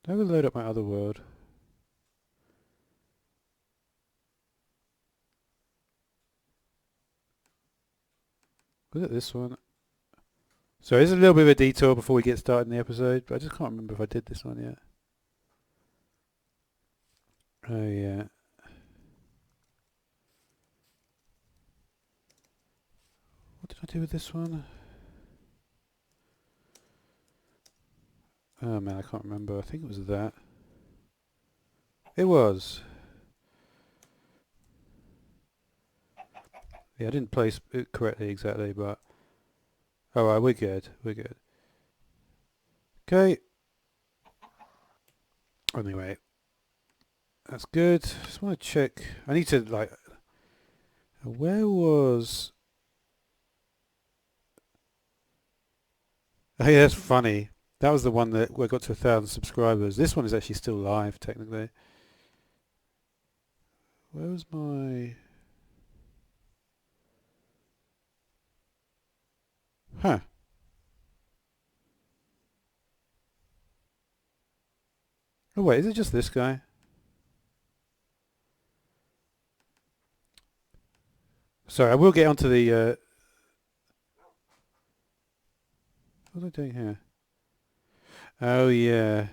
I will load up my other world. Was it this one? So there's a little bit of a detour before we get started in the episode, but I just can't remember if I did this one yet. Oh yeah. What did I do with this one? Oh man, I can't remember. I think it was that. It was. Yeah, I didn't place it correctly exactly, but... Alright, we're good. We're good. Okay. Anyway. That's good. Just want to check. I need to, like... Where was... Hey, that's funny. That was the one that we got to 1,000 subscribers. This one is actually still live, technically. Where was my... Huh. Oh wait, is it just this guy? Sorry, I will get onto the... what was I doing here? Oh yeah.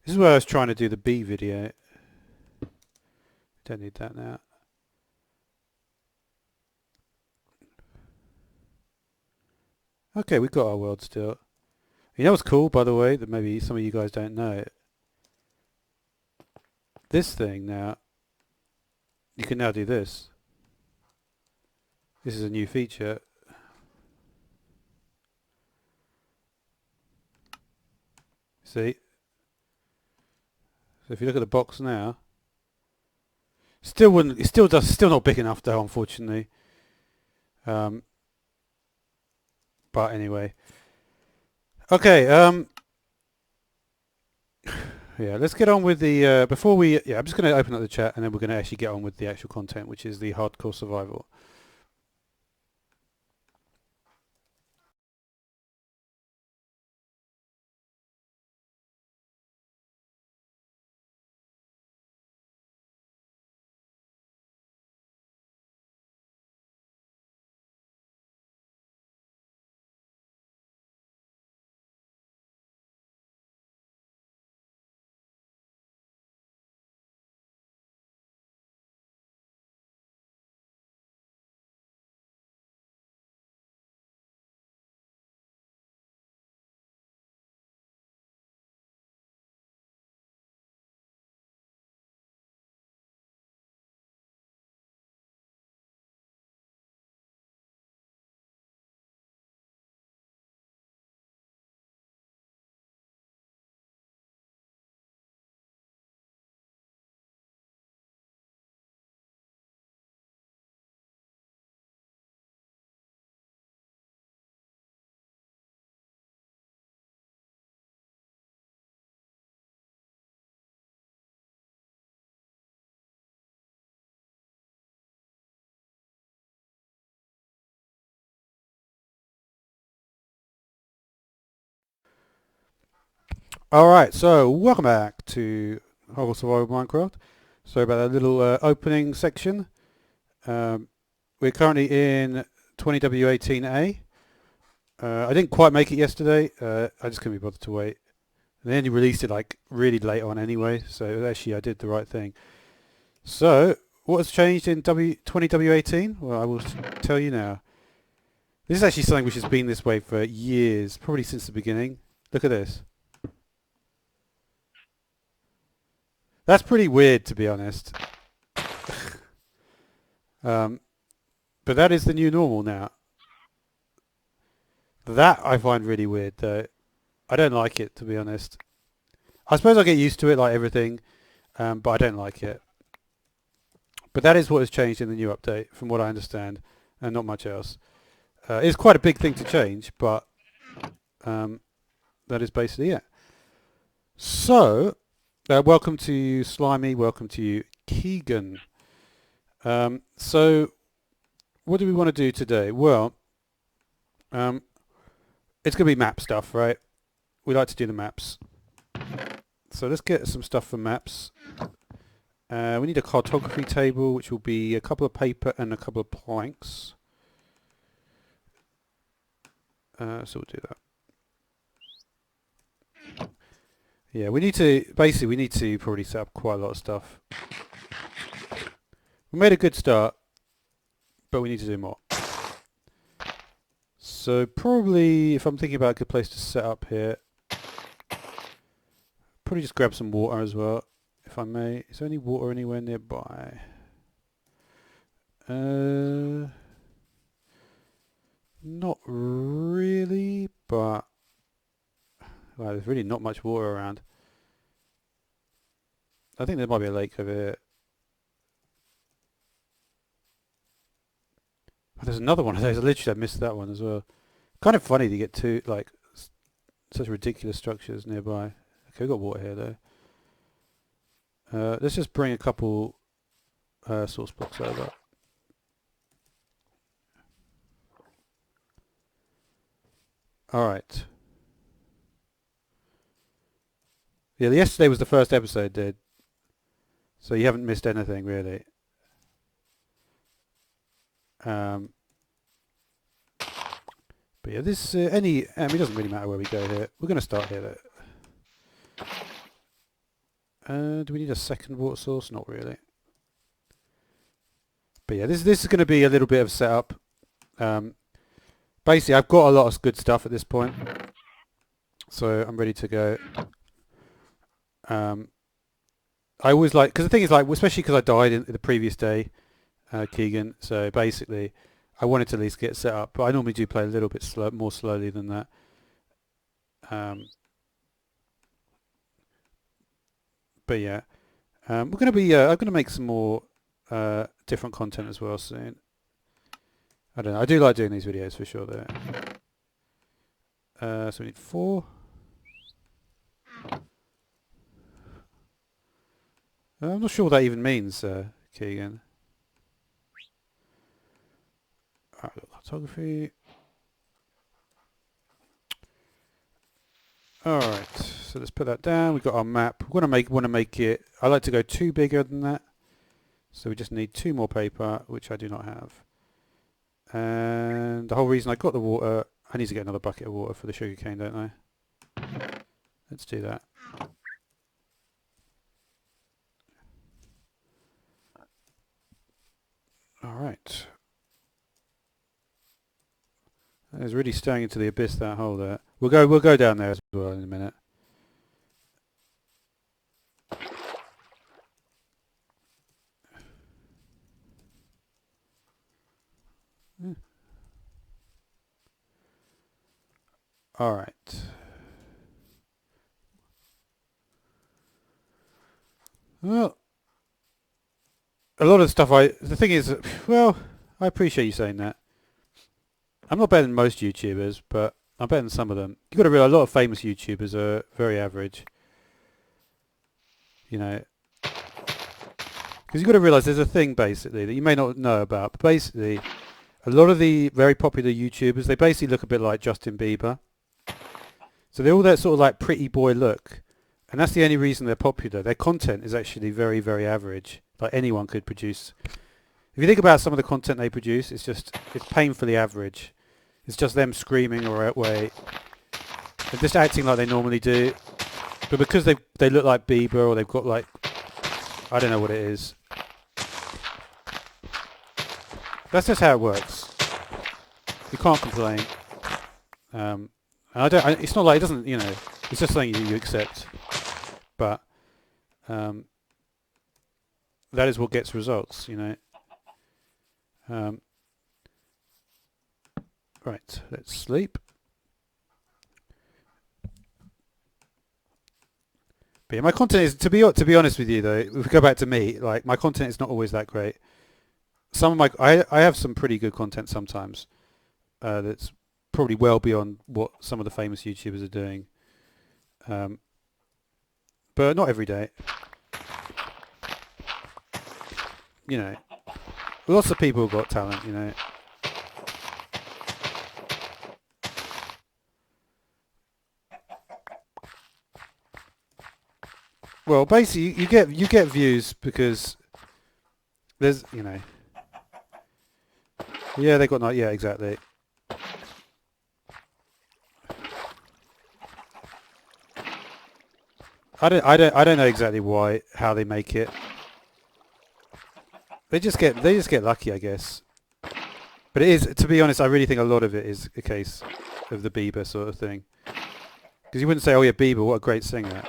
This is where I was trying to do the B video. Don't need that now. Okay, we've got our world still. You know what's cool, by the way, that maybe some of you guys don't know? This thing now, you can now do this. This is a new feature. See? So if you look at the box now, still wouldn't. It still does. Still not big enough though, unfortunately. But anyway. Okay. Yeah. Let's get on with the. Before we. Yeah. I'm just going to open up the chat, and then we're going to actually get on with the actual content, which is the hardcore survival. Alright, so welcome back to Hardcore Survival Minecraft. Sorry about that little opening section. We're currently in 20W18A. I didn't quite make it yesterday. I just couldn't be bothered to wait. And they only released it like really late on anyway, so actually I did the right thing. So, what has changed in 20W18? Well, I will tell you now. This is actually something which has been this way for years, probably since the beginning. Look at this. That's pretty weird, to be honest. But that is the new normal now. That I find really weird, though. I don't like it, to be honest. I suppose I get used to it like everything, but I don't like it. But that is what has changed in the new update, from what I understand, and not much else. It's quite a big thing to change, but that is basically it. So, welcome to you, Slimy. Welcome to you, Keegan. So, what do we want to do today? Well, it's going to be map stuff, right? We like to do the maps. So let's get some stuff for maps. We need a cartography table, which will be a couple of paper and a couple of planks. So we'll do that. Yeah, we need to probably set up quite a lot of stuff. We made a good start, but we need to do more. So probably, if I'm thinking about a good place to set up here, probably just grab some water as well, if I may. Is there any water anywhere nearby? Not really, but well, there's really not much water around. I think there might be a lake over here. Oh, there's another one of those. I missed that one as well. Kind of funny to get two like such ridiculous structures nearby. Okay, we've got water here though. Let's just bring a couple source blocks over. Alright. Yeah, yesterday was the first episode, dude. So you haven't missed anything, really. But yeah, this it doesn't really matter where we go here. We're going to start here, though. Do we need a second water source? Not really. But yeah, this is going to be a little bit of setup. Basically, I've got a lot of good stuff at this point, so I'm ready to go. I always like, because the thing is, like, especially because I died in the previous day, Keegan. So basically, I wanted to at least get set up, but I normally do play a little bit more slowly than that. But yeah, I'm gonna make some more different content as well soon. I don't know. I do like doing these videos for sure, though. So we need 4. I'm not sure what that even means, Keegan. Cartography. Alright, so let's put that down. We've got our map. We want to make it. I like to go 2 bigger than that. So we just need 2 more paper, which I do not have. And the whole reason I got the water, I need to get another bucket of water for the sugarcane, don't I? Let's do that. Alright. It's really staring into the abyss, that hole there. We'll go down there as well in a minute. Alright. Well, a lot of the stuff the thing is, well, I appreciate you saying that. I'm not better than most YouTubers, but I'm better than some of them. You've got to realise a lot of famous YouTubers are very average. You know, because you've got to realise there's a thing basically that you may not know about, but basically a lot of the very popular YouTubers, they basically look a bit like Justin Bieber. So they're all that sort of like pretty boy look, and that's the only reason they're popular. Their content is actually very, very average. Like anyone could produce. If you think about some of the content they produce, it's painfully average. It's just them screaming or way, they're just acting like they normally do. But because they look like Bieber, or they've got like, I don't know what it is. That's just how it works. You can't complain. And it's not like it doesn't. You know, it's just something you accept. But that is what gets results. You know. Right. Let's sleep. But yeah, my content is to be honest with you though. If we go back to me, like my content is not always that great. Some of my I have some pretty good content sometimes. That's probably well beyond what some of the famous YouTubers are doing. But not every day. You know, lots of people have got talent. You know. Well, basically, you get views because there's, you know, yeah, they got not, yeah, exactly. I don't know exactly how they make it. They just get lucky, I guess. But it is, to be honest, I really think a lot of it is a case of the Bieber sort of thing. Because you wouldn't say, oh yeah, Bieber, what a great singer.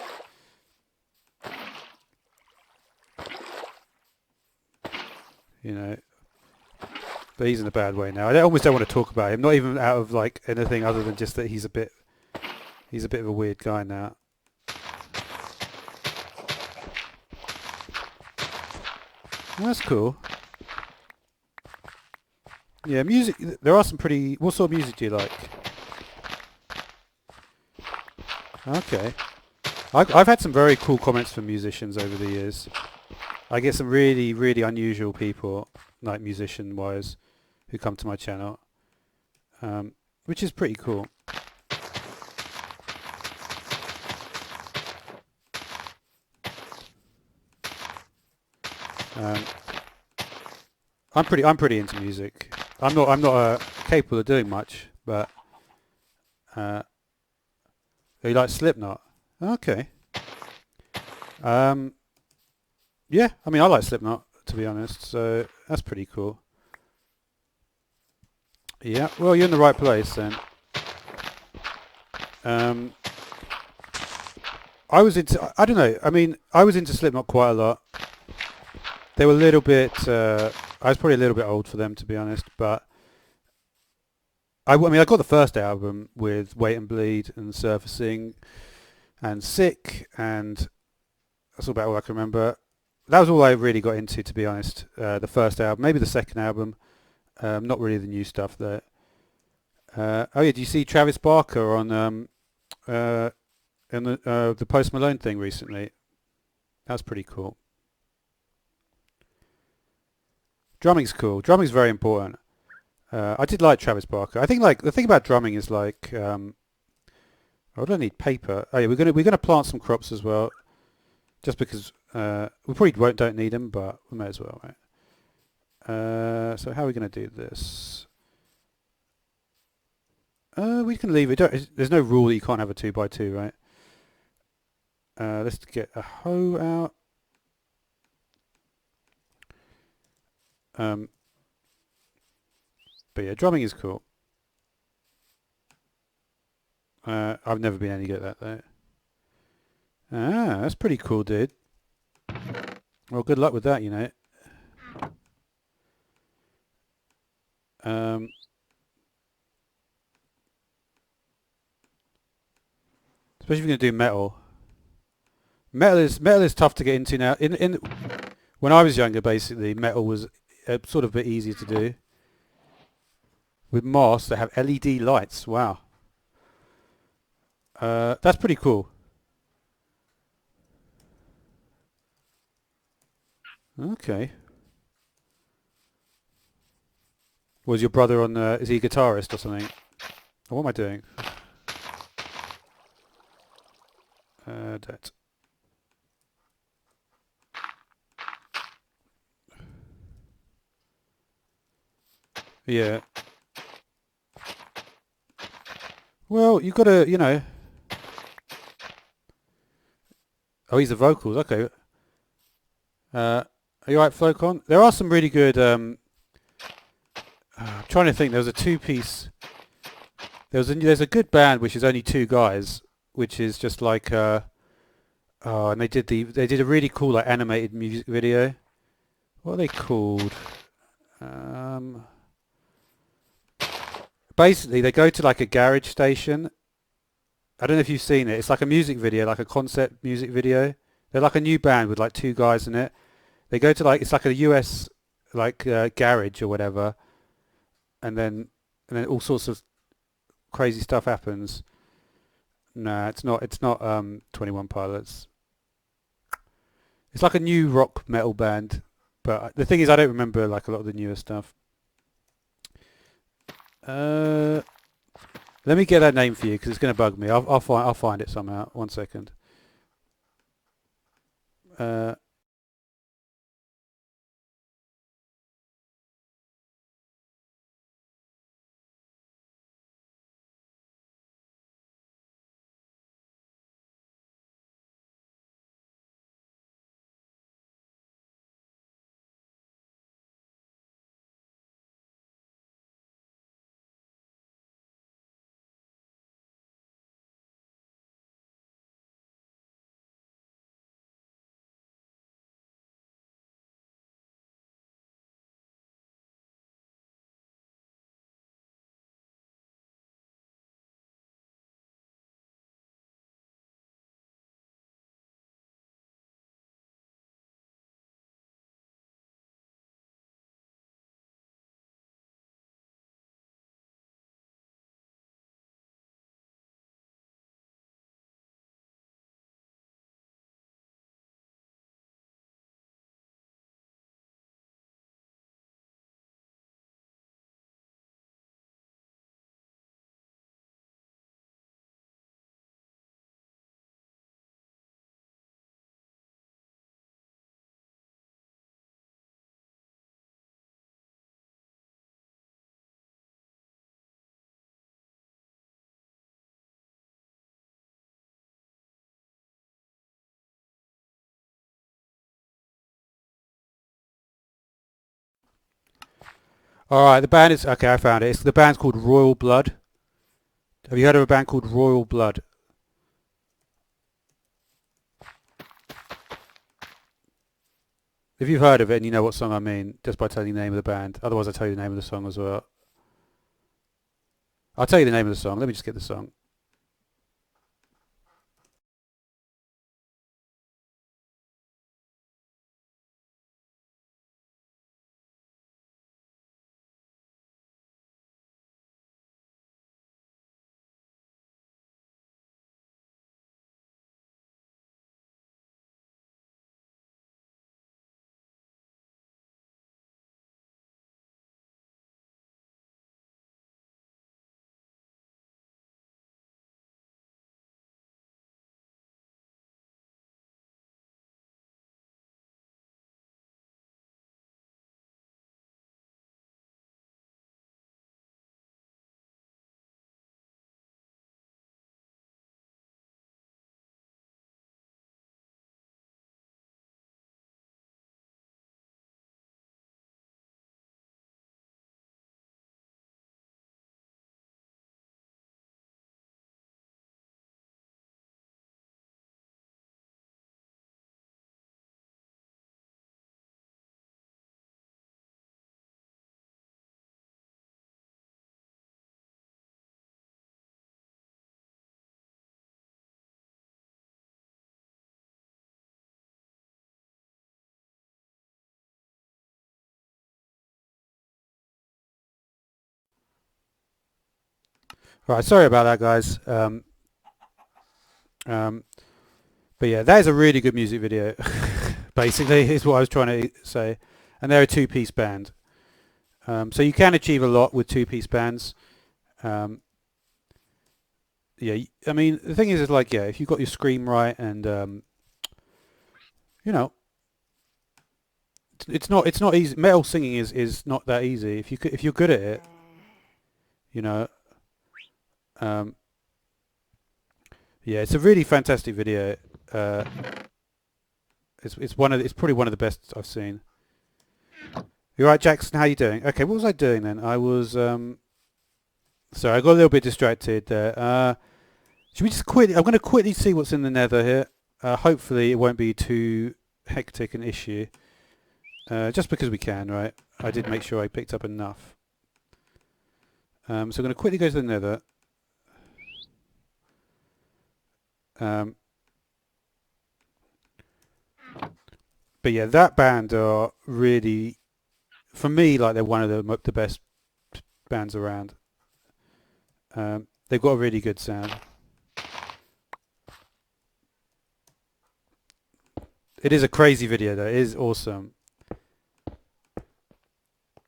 You know, but he's in a bad way now. I almost don't want to talk about him, not even out of like anything other than just that he's a bit of a weird guy now. That's cool. Yeah, music. There are some pretty. What sort of music do you like? Okay. I've had some very cool comments from musicians over the years. I get some really, really unusual people, like musician-wise, who come to my channel, which is pretty cool. I'm pretty into music. I'm not capable of doing much, but you like Slipknot? Okay. Yeah, I mean I like Slipknot, to be honest, so that's pretty cool. Yeah, well you're in the right place then. I was into, I don't know, I mean I was into Slipknot quite a lot. They were a little bit, I was probably a little bit old for them, to be honest, but I mean I got the first album with Wait and Bleed and Surfacing and Sick, and that's about all I can remember. That was all I really got into, to be honest. The first album, maybe the second album. Not really the new stuff though. Oh yeah, do you see Travis Barker on in the Post Malone thing recently? That's pretty cool. Drumming's cool. Drumming's very important. I did like Travis Barker. I think like the thing about drumming is like, oh, I don't need paper. Oh yeah, we're gonna plant some crops as well, just because we probably don't need them, but we may as well, right? So how are we gonna do this? We can leave it. There's no rule that you can't have a 2x2, right? Let's get a hoe out. But yeah, drumming is cool. I've never been any good at that though. Ah, that's pretty cool, dude. Well, good luck with that, you know. Especially if you're going to do metal. Metal is tough to get into now. When I was younger, basically, metal was sort of a bit easier to do. With Moss, they have LED lights. Wow. That's pretty cool. Okay. Was your brother on? Is he a guitarist or something? Oh, what am I doing? That. Yeah. Well, you gotta, you know. Oh, he's the vocals. Okay. Are you alright, Flocon? There are some really good. I'm trying to think. There was a two-piece. There's a good band which is only two guys, which is just like oh, and they did a really cool like animated music video. What are they called? Basically, they go to like a garage station. I don't know if you've seen it. It's like a music video, like a concept music video. They're like a new band with like two guys in it. They go to like it's like a US like garage or whatever, and then all sorts of crazy stuff happens. Nah, it's not. It's not 21 Pilots. It's like a new rock metal band, but the thing is, I don't remember like a lot of the newer stuff. Let me get that name for you because it's going to bug me. I'll find it somehow. 1 second. Uh, all right, the band is okay. I found it. The band's called Royal Blood. Have you heard of a band called Royal Blood? If you've heard of it and you know what song I mean, just by telling the name of the band. Otherwise, I'll tell you the name of the song as well. I'll tell you the name of the song. Let me just get the song. Right, sorry about that, guys. Um, but yeah, that is a really good music video. Basically, is what I was trying to say. And they're a two-piece band. So you can achieve a lot with two-piece bands. Yeah, I mean, the thing is like, yeah, if you've got your scream right and, you know, it's not easy. Metal singing is not that easy. If you're good at it, you know, um, yeah, it's a really fantastic video. Uh, it's probably one of the best I've seen. You all right, Jackson? How you doing? Okay, what was I doing then? I was sorry, I got a little bit distracted there. Should we just quickly? I'm going to quickly see what's in the nether here. Hopefully, it won't be too hectic an issue. Just because we can, right? I did make sure I picked up enough. So I'm going to quickly go to the nether. But yeah, that band are really, for me, like they're one of the best bands around. They've got a really good sound. It is a crazy video though. It is awesome.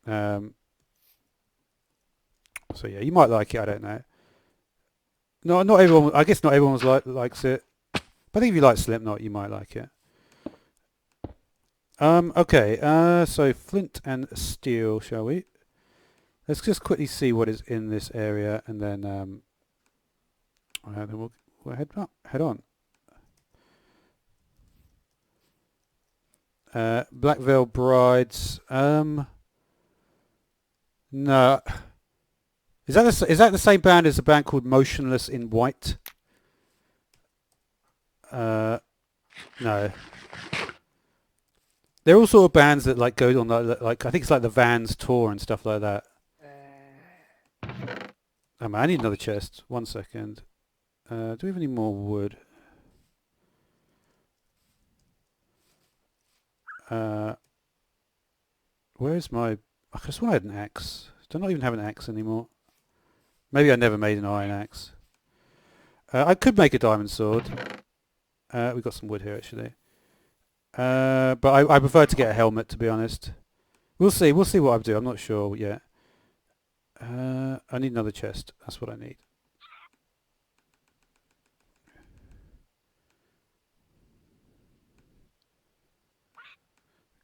So yeah, you might like it. I don't know. No, not everyone. I guess not everyone likes it. But I think if you like Slipknot, you might like it. Okay, so flint and steel, shall we? Let's just quickly see what is in this area, and then we'll head on. Black Veil Brides. No. Is that the same band as a band called Motionless in White? No. They're all sort of bands that like go on like I think it's like the Vans tour and stuff like that. Oh man, I need another chest. 1 second. Do we have any more wood? Where's my... I just want to have an axe. Do I not even have an axe anymore? Maybe I never made an iron axe. I could make a diamond sword. We've got some wood here actually. But I prefer to get a helmet, to be honest. We'll see what I do. I'm not sure yet. I need another chest. That's what I need.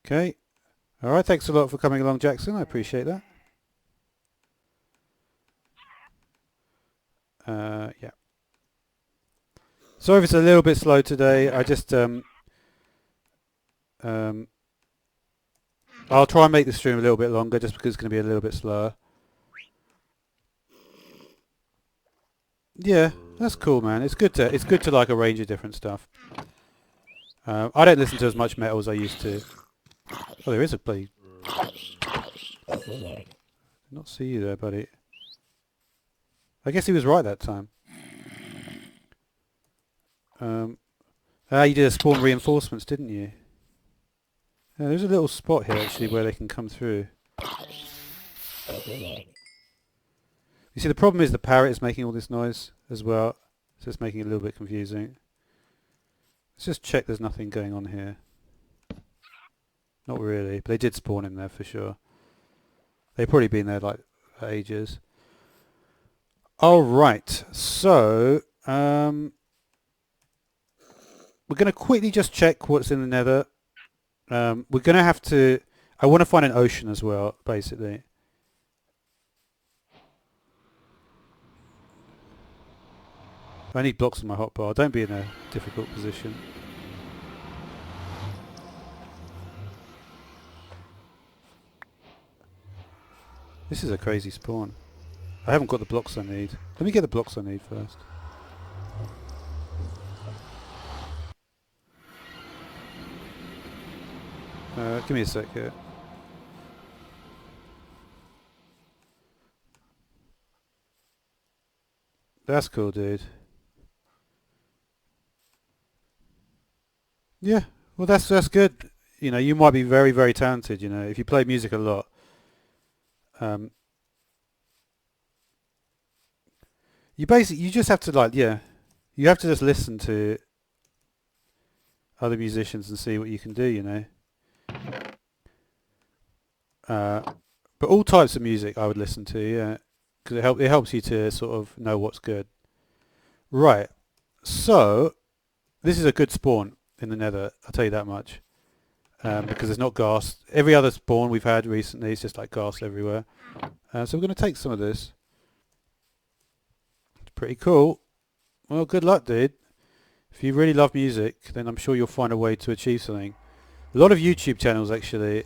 Okay. Alright, thanks a lot for coming along, Jackson. I appreciate that. Yeah. Sorry if it's a little bit slow today. I just I'll try and make the stream a little bit longer just because it's going to be a little bit slower. Yeah, that's cool, man. It's good to like a range of different stuff. I don't listen to as much metal as I used to. Oh, there is a bloody... Did not see you there, buddy. I guess he was right that time. You did a spawn reinforcements, didn't you? Yeah, there's a little spot here actually where they can come through. You see, the problem is the parrot is making all this noise as well, so it's making it a little bit confusing. Let's just check there's nothing going on here. Not really, but they did spawn in there for sure. They've probably been there like for ages. Alright, so we're going to quickly just check what's in the nether. We're going to have to... I want to find an ocean as well, basically. I need blocks on my hotbar. Don't be in a difficult position. This is a crazy spawn. I haven't got the blocks I need. Let me get the blocks I need first. Give me a sec here. That's cool, dude. Yeah, well that's good. You know, you might be very, very talented, you know, if you play music a lot. You just have to like, yeah, you have to just listen to other musicians and see what you can do, you know. But all types of music I would listen to, yeah, because it helps you to sort of know what's good. Right, so this is a good spawn in the nether, I'll tell you that much, because there's not ghast. Every other spawn we've had recently is just like ghast everywhere. So we're going to take some of this. It's pretty cool. Well, good luck, dude. If you really love music, then I'm sure you'll find a way to achieve something. A lot of YouTube channels actually.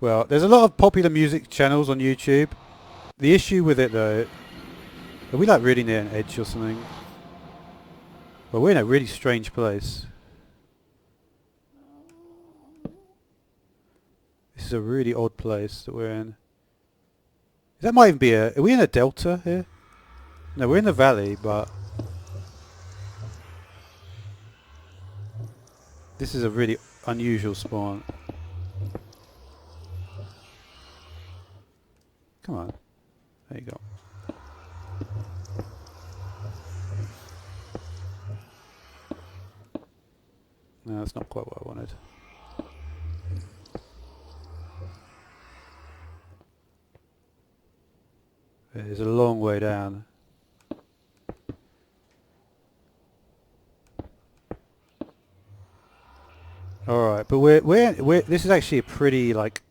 Well, there's a lot of popular music channels on YouTube. The issue with it though, are we like really near an edge or something? Well, we're in a really strange place. This is a really odd place that we're in. That might even be are we in a delta here? No, we're in the valley, but this is a really unusual spawn. Come on. There you go. No, that's not quite what I wanted. It's a long way down. Alright, but we're this is actually a pretty, like,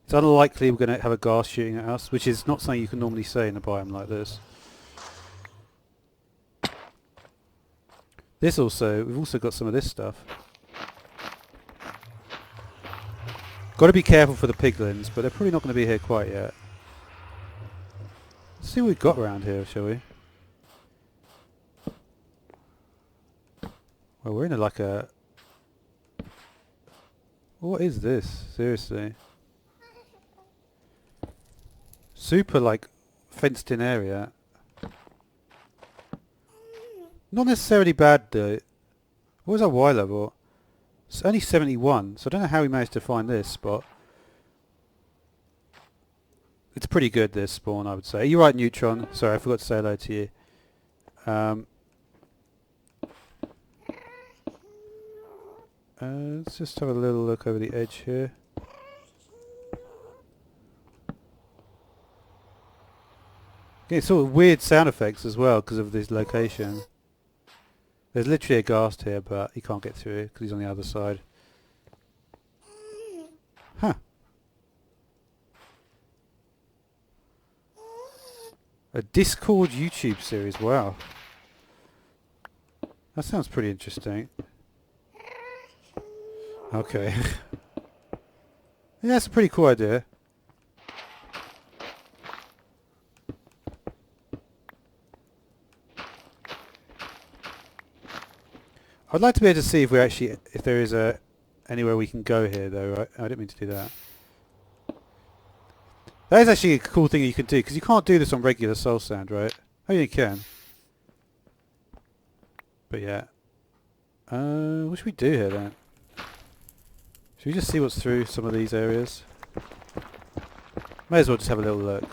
it's unlikely we're going to have a ghast shooting at us, which is not something you can normally say in a biome like this. We've also got some of this stuff. Got to be careful for the piglins, but they're probably not going to be here quite yet. Let's see what we've got around here, shall we? Well, we're in like a... What is this? Seriously. Super, like, fenced-in area. Not necessarily bad, though. What was our Y level? It's only 71, so I don't know how we managed to find this spot. It's pretty good, this spawn, I would say. You're right, Neutron. Sorry, I forgot to say hello to you. Let's just have a little look over the edge here. Getting sort of weird sound effects as well because of this location. There's literally a ghast here, but he can't get through because he's on the other side. Huh. A Discord YouTube series, wow. That sounds pretty interesting. Okay. Yeah, that's a pretty cool idea. I'd like to be able to see if there is anywhere we can go here, though. I didn't mean to do that. That is actually a cool thing you can do, because you can't do this on regular soul sand, right? Oh, you can. But yeah. What should we do here then? Should we just see what's through some of these areas? May as well just have a little look.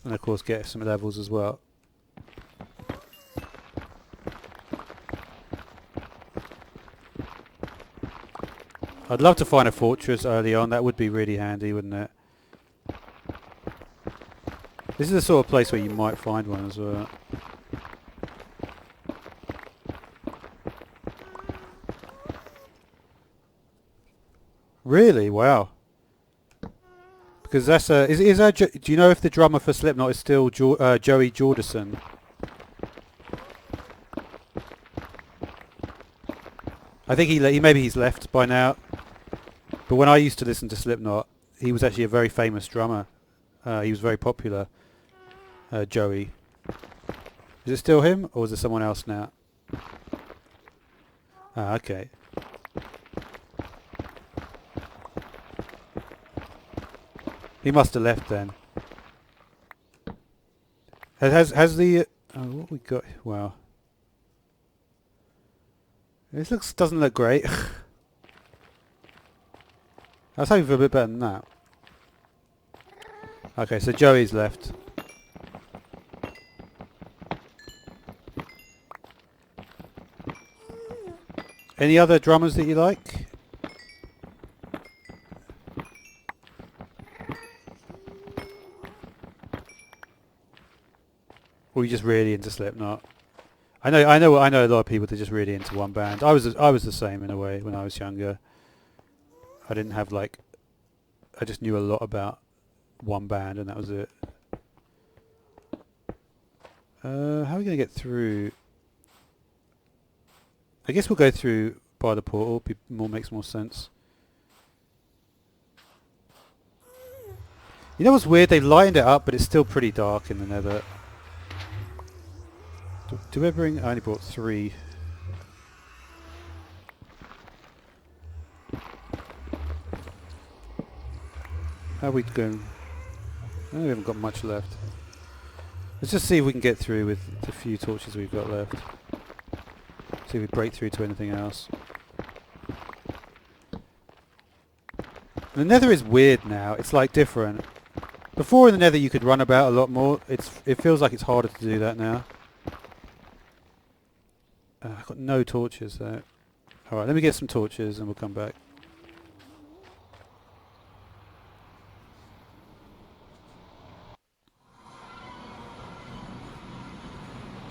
And of course get some levels as well. I'd love to find a fortress early on. That would be really handy, wouldn't it? This is the sort of place where you might find one as well. Really? Wow. Because that's do you know if the drummer for Slipknot is still Joey Jordison? I think maybe he's left by now. But when I used to listen to Slipknot, he was actually a very famous drummer. He was very popular. Joey. Is it still him, or is it someone else now? Ah, okay. He must have left then. Has the what we got? Wow. This doesn't look great. I was hoping for a bit better than that. Okay, so Joey's left. Any other drummers that you like? Or are you just really into Slipknot? I know a lot of people that are just really into one band. I was the same in a way when I was younger. I didn't have like, I just knew a lot about one band and that was it. How are we going to get through? I guess we'll go through by the portal. Makes more sense. You know what's weird? They lightened it up, but it's still pretty dark in the Nether. Do we bring? I only brought 3. How are we going? Oh, we haven't got much left. Let's just see if we can get through with the few torches we've got left. See if we break through to anything else. The Nether is weird now. It's like different. Before in the Nether you could run about a lot more. It feels like it's harder to do that now. I've got no torches though. Alright, let me get some torches and we'll come back.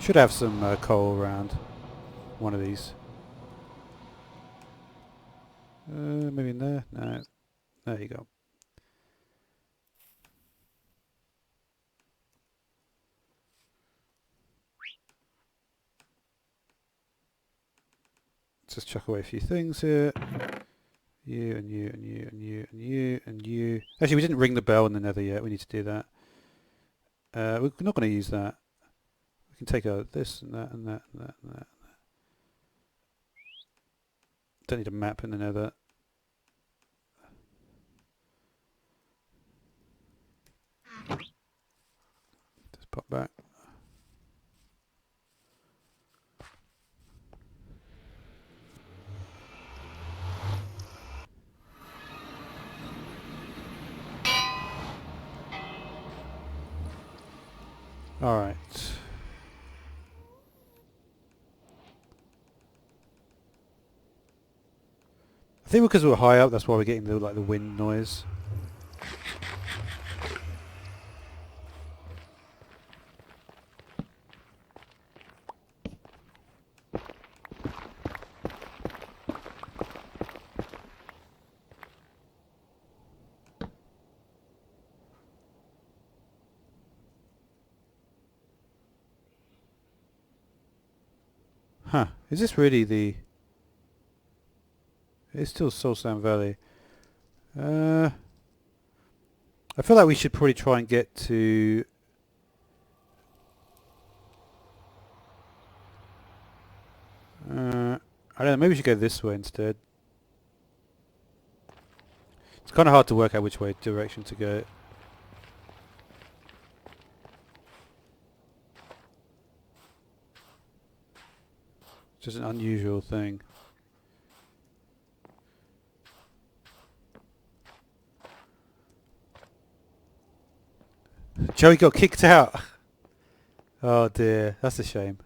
Should have some coal around. One of these. Maybe in there? No. There you go. Just chuck away a few things here. You and you and you and you and you and you. Actually, we didn't ring the bell in the nether yet. We need to do that. We're not going to use that. We can take out this and that and that and that and that. Don't need a map in the nether. Just pop back. Alright. I think because we're high up, that's why we're getting the the wind noise. Huh. Is this really the... It's still Soul Sand Valley. I feel like we should probably try and get to... I don't know, maybe we should go this way instead. It's kind of hard to work out which way direction to go. It's just an unusual thing. Joey got kicked out. Oh dear, that's a shame.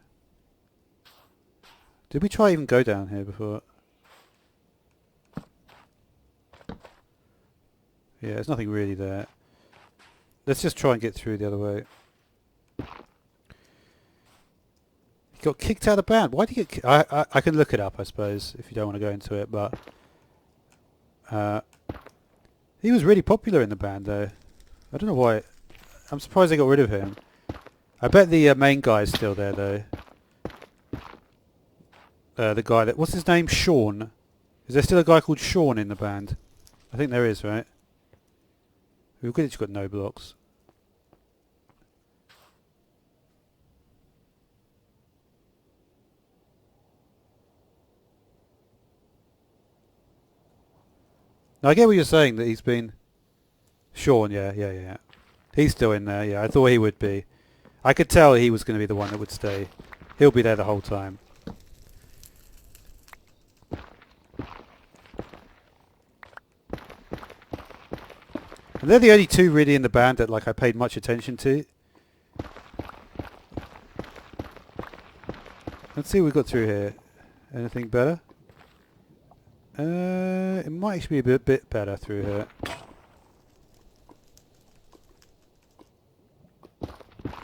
Did we try even go down here before? Yeah, there's nothing really there. Let's just try and get through the other way. He got kicked out of the band. Why did he get I can look it up, I suppose, if you don't want to go into it, but... he was really popular in the band, though. I don't know why... I'm surprised they got rid of him. I bet the main guy is still there, though. The guy that... What's his name? Sean. Is there still a guy called Sean in the band? I think there is, right? We've just got no blocks. Now, I get what you're saying, that he's been... Sean, yeah. He's still in there, yeah. I thought he would be. I could tell he was going to be the one that would stay. He'll be there the whole time. And they're the only two really in the band that I paid much attention to. Let's see what we've got through here. Anything better? It might actually be a bit better through here.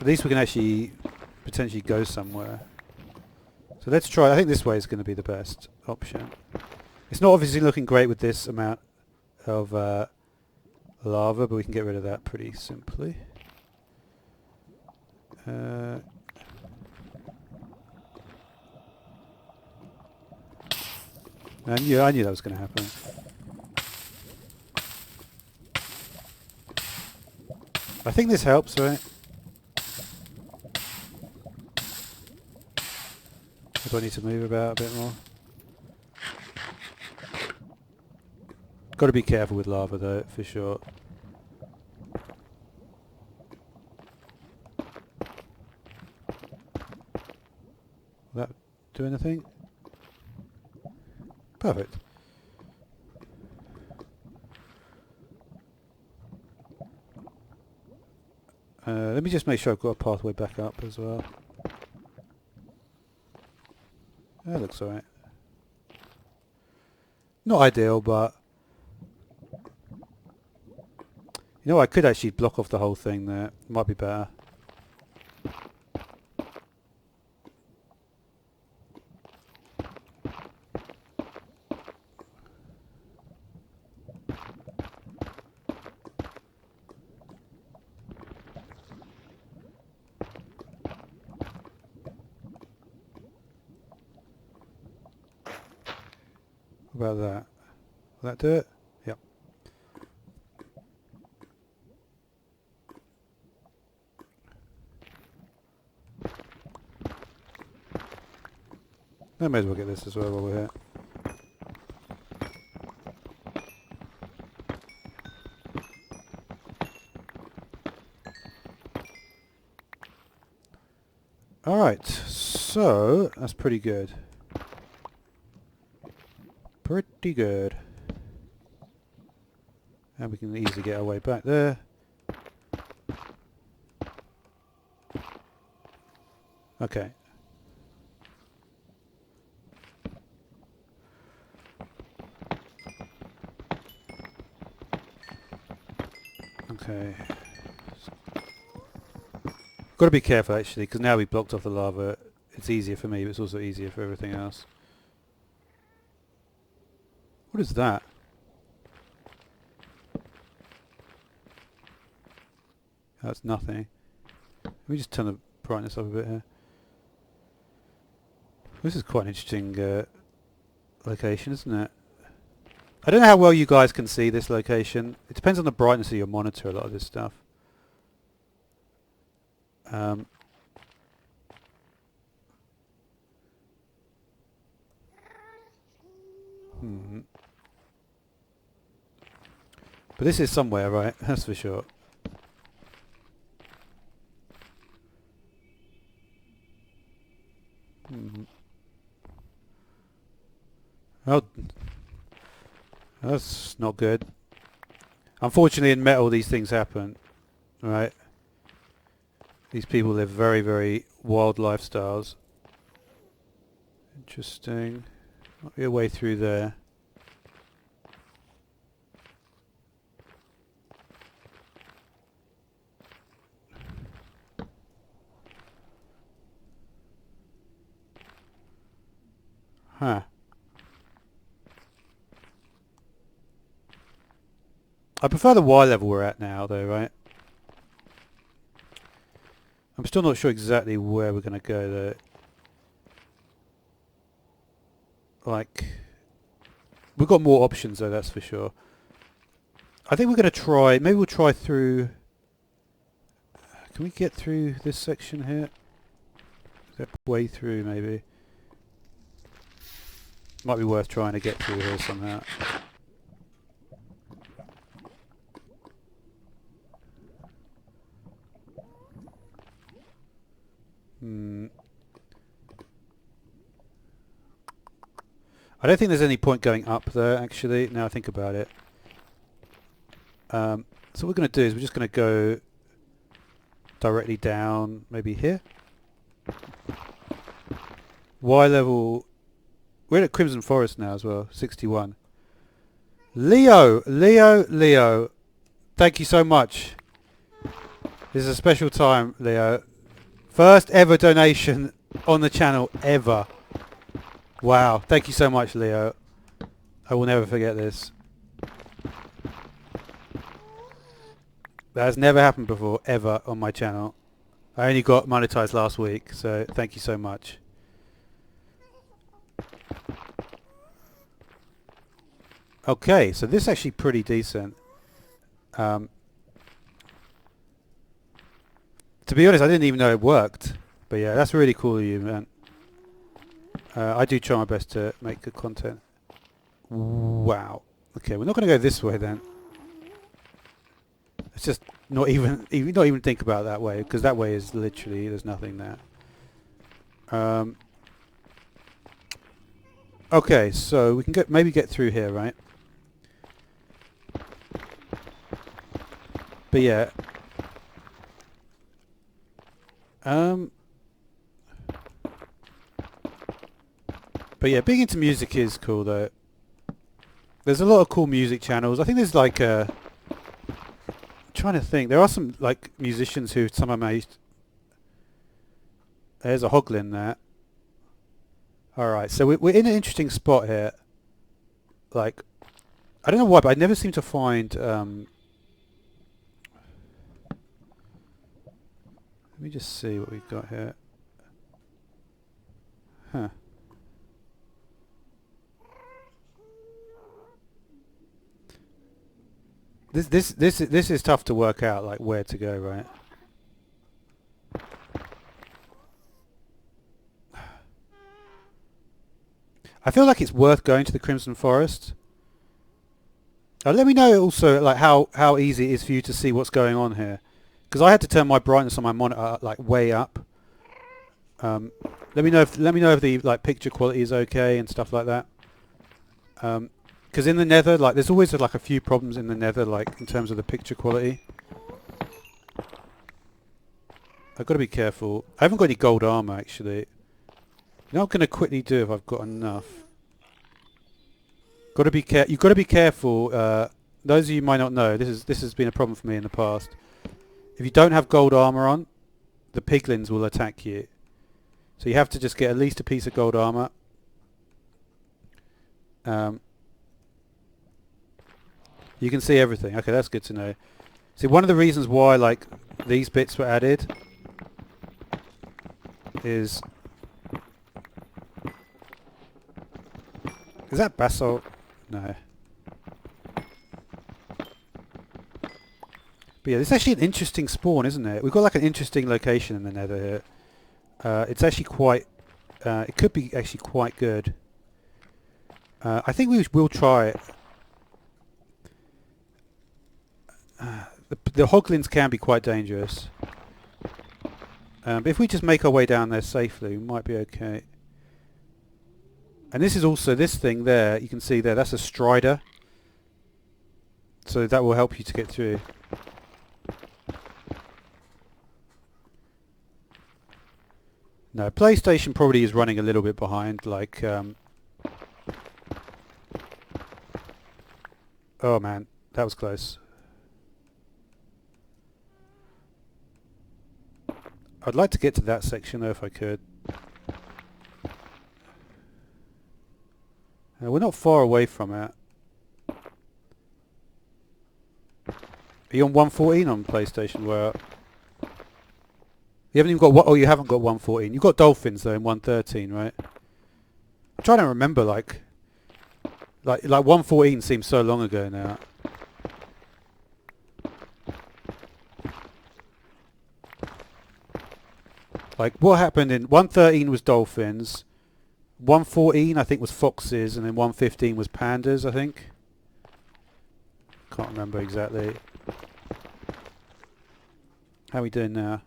At least we can actually potentially go somewhere. So let's try. I think this way is going to be the best option. It's not obviously looking great with this amount of lava, but we can get rid of that pretty simply. I knew that was going to happen. I think this helps, right? Do I need to move about a bit more? Got to be careful with lava though, for sure. Will that do anything? Perfect. Let me just make sure I've got a pathway back up as well. That looks alright. Not ideal, but... You know, I could actually block off the whole thing there. Might be better. What about that? Will that do it? Yep. I may as well get this as well while we're here. Alright, so that's pretty good. Pretty good. And we can easily get our way back there. Okay. Okay. Got to be careful actually, because now we blocked off the lava. It's easier for me, but it's also easier for everything else. What is that? That's nothing. Let me just turn the brightness up a bit here. This is quite an interesting location, isn't it? I don't know how well you guys can see this location. It depends on the brightness of your monitor, a lot of this stuff. But this is somewhere, right? That's for sure. Oh, that's not good. Unfortunately, in metal, these things happen, right? These people live very, very wild lifestyles. Interesting. Might be a way through there. Huh. I prefer the Y level we're at now, though, right? I'm still not sure exactly where we're going to go, though. Like, we've got more options, though, that's for sure. I think we're going to try... Maybe we'll try through... Can we get through this section here? Is that way through, maybe? Might be worth trying to get through here somehow. I don't think there's any point going up there, actually, now I think about it. So what we're going to do is we're just going to go directly down, maybe here. Y level... We're at Crimson Forest now as well, 61. Leo! Thank you so much. This is a special time, Leo. First ever donation on the channel ever. Wow, thank you so much, Leo. I will never forget this. That has never happened before, ever, on my channel. I only got monetized last week, so thank you so much. Okay, so this is actually pretty decent. To be honest, I didn't even know it worked. But yeah, that's really cool of you, man. I do try my best to make good content. Wow. Okay, we're not going to go this way then. Let's just not even think about that way, because that way is literally, there's nothing there. Okay, so we can maybe get through here, right? But yeah. But yeah, being into music is cool though. There's a lot of cool music channels. I think there's like I'm trying to think. There are some like musicians who some are made. There's a hoglin there. Alright, so we're in an interesting spot here. Like, I don't know why, but I never seem to find... Let me just see what we've got here. Huh. This is tough to work out, like where to go, right? I feel like it's worth going to the Crimson Forest. Let me know also like how easy it is for you to see what's going on here, because I had to turn my brightness on my monitor like way up. Let me know if the like picture quality is okay and stuff like that. Because in the Nether, like there's always like a few problems in the Nether, like in terms of the picture quality. I've got to be careful. I haven't got any gold armor actually. You know what I'm going to quickly do if I've got enough. You've got to be careful. Those of you who might not know, this has been a problem for me in the past. If you don't have gold armor on, the piglins will attack you. So you have to just get at least a piece of gold armor. You can see everything. Okay, that's good to know. See, one of the reasons why like these bits were added is that basalt? No. But yeah, it's actually an interesting spawn, isn't it? We've got like an interesting location in the Nether here. It's actually quite... it could be actually quite good. I think we will try it. The hoglins can be quite dangerous. But if we just make our way down there safely, we might be okay. And this is also this thing there, you can see there, that's a strider. So that will help you to get through. No, PlayStation probably is running a little bit behind, like... oh man, that was close. I'd like to get to that section though if I could. We're not far away from it. Are you on 114 on PlayStation? Where you haven't even got what? Oh, you haven't got 114. You've got dolphins though in 113, right? I'm trying to remember. Like 114 seems so long ago now. Like what happened in 113 was dolphins. 114 I think was foxes, and then 115 was pandas, I think. Can't remember exactly. How are we doing now?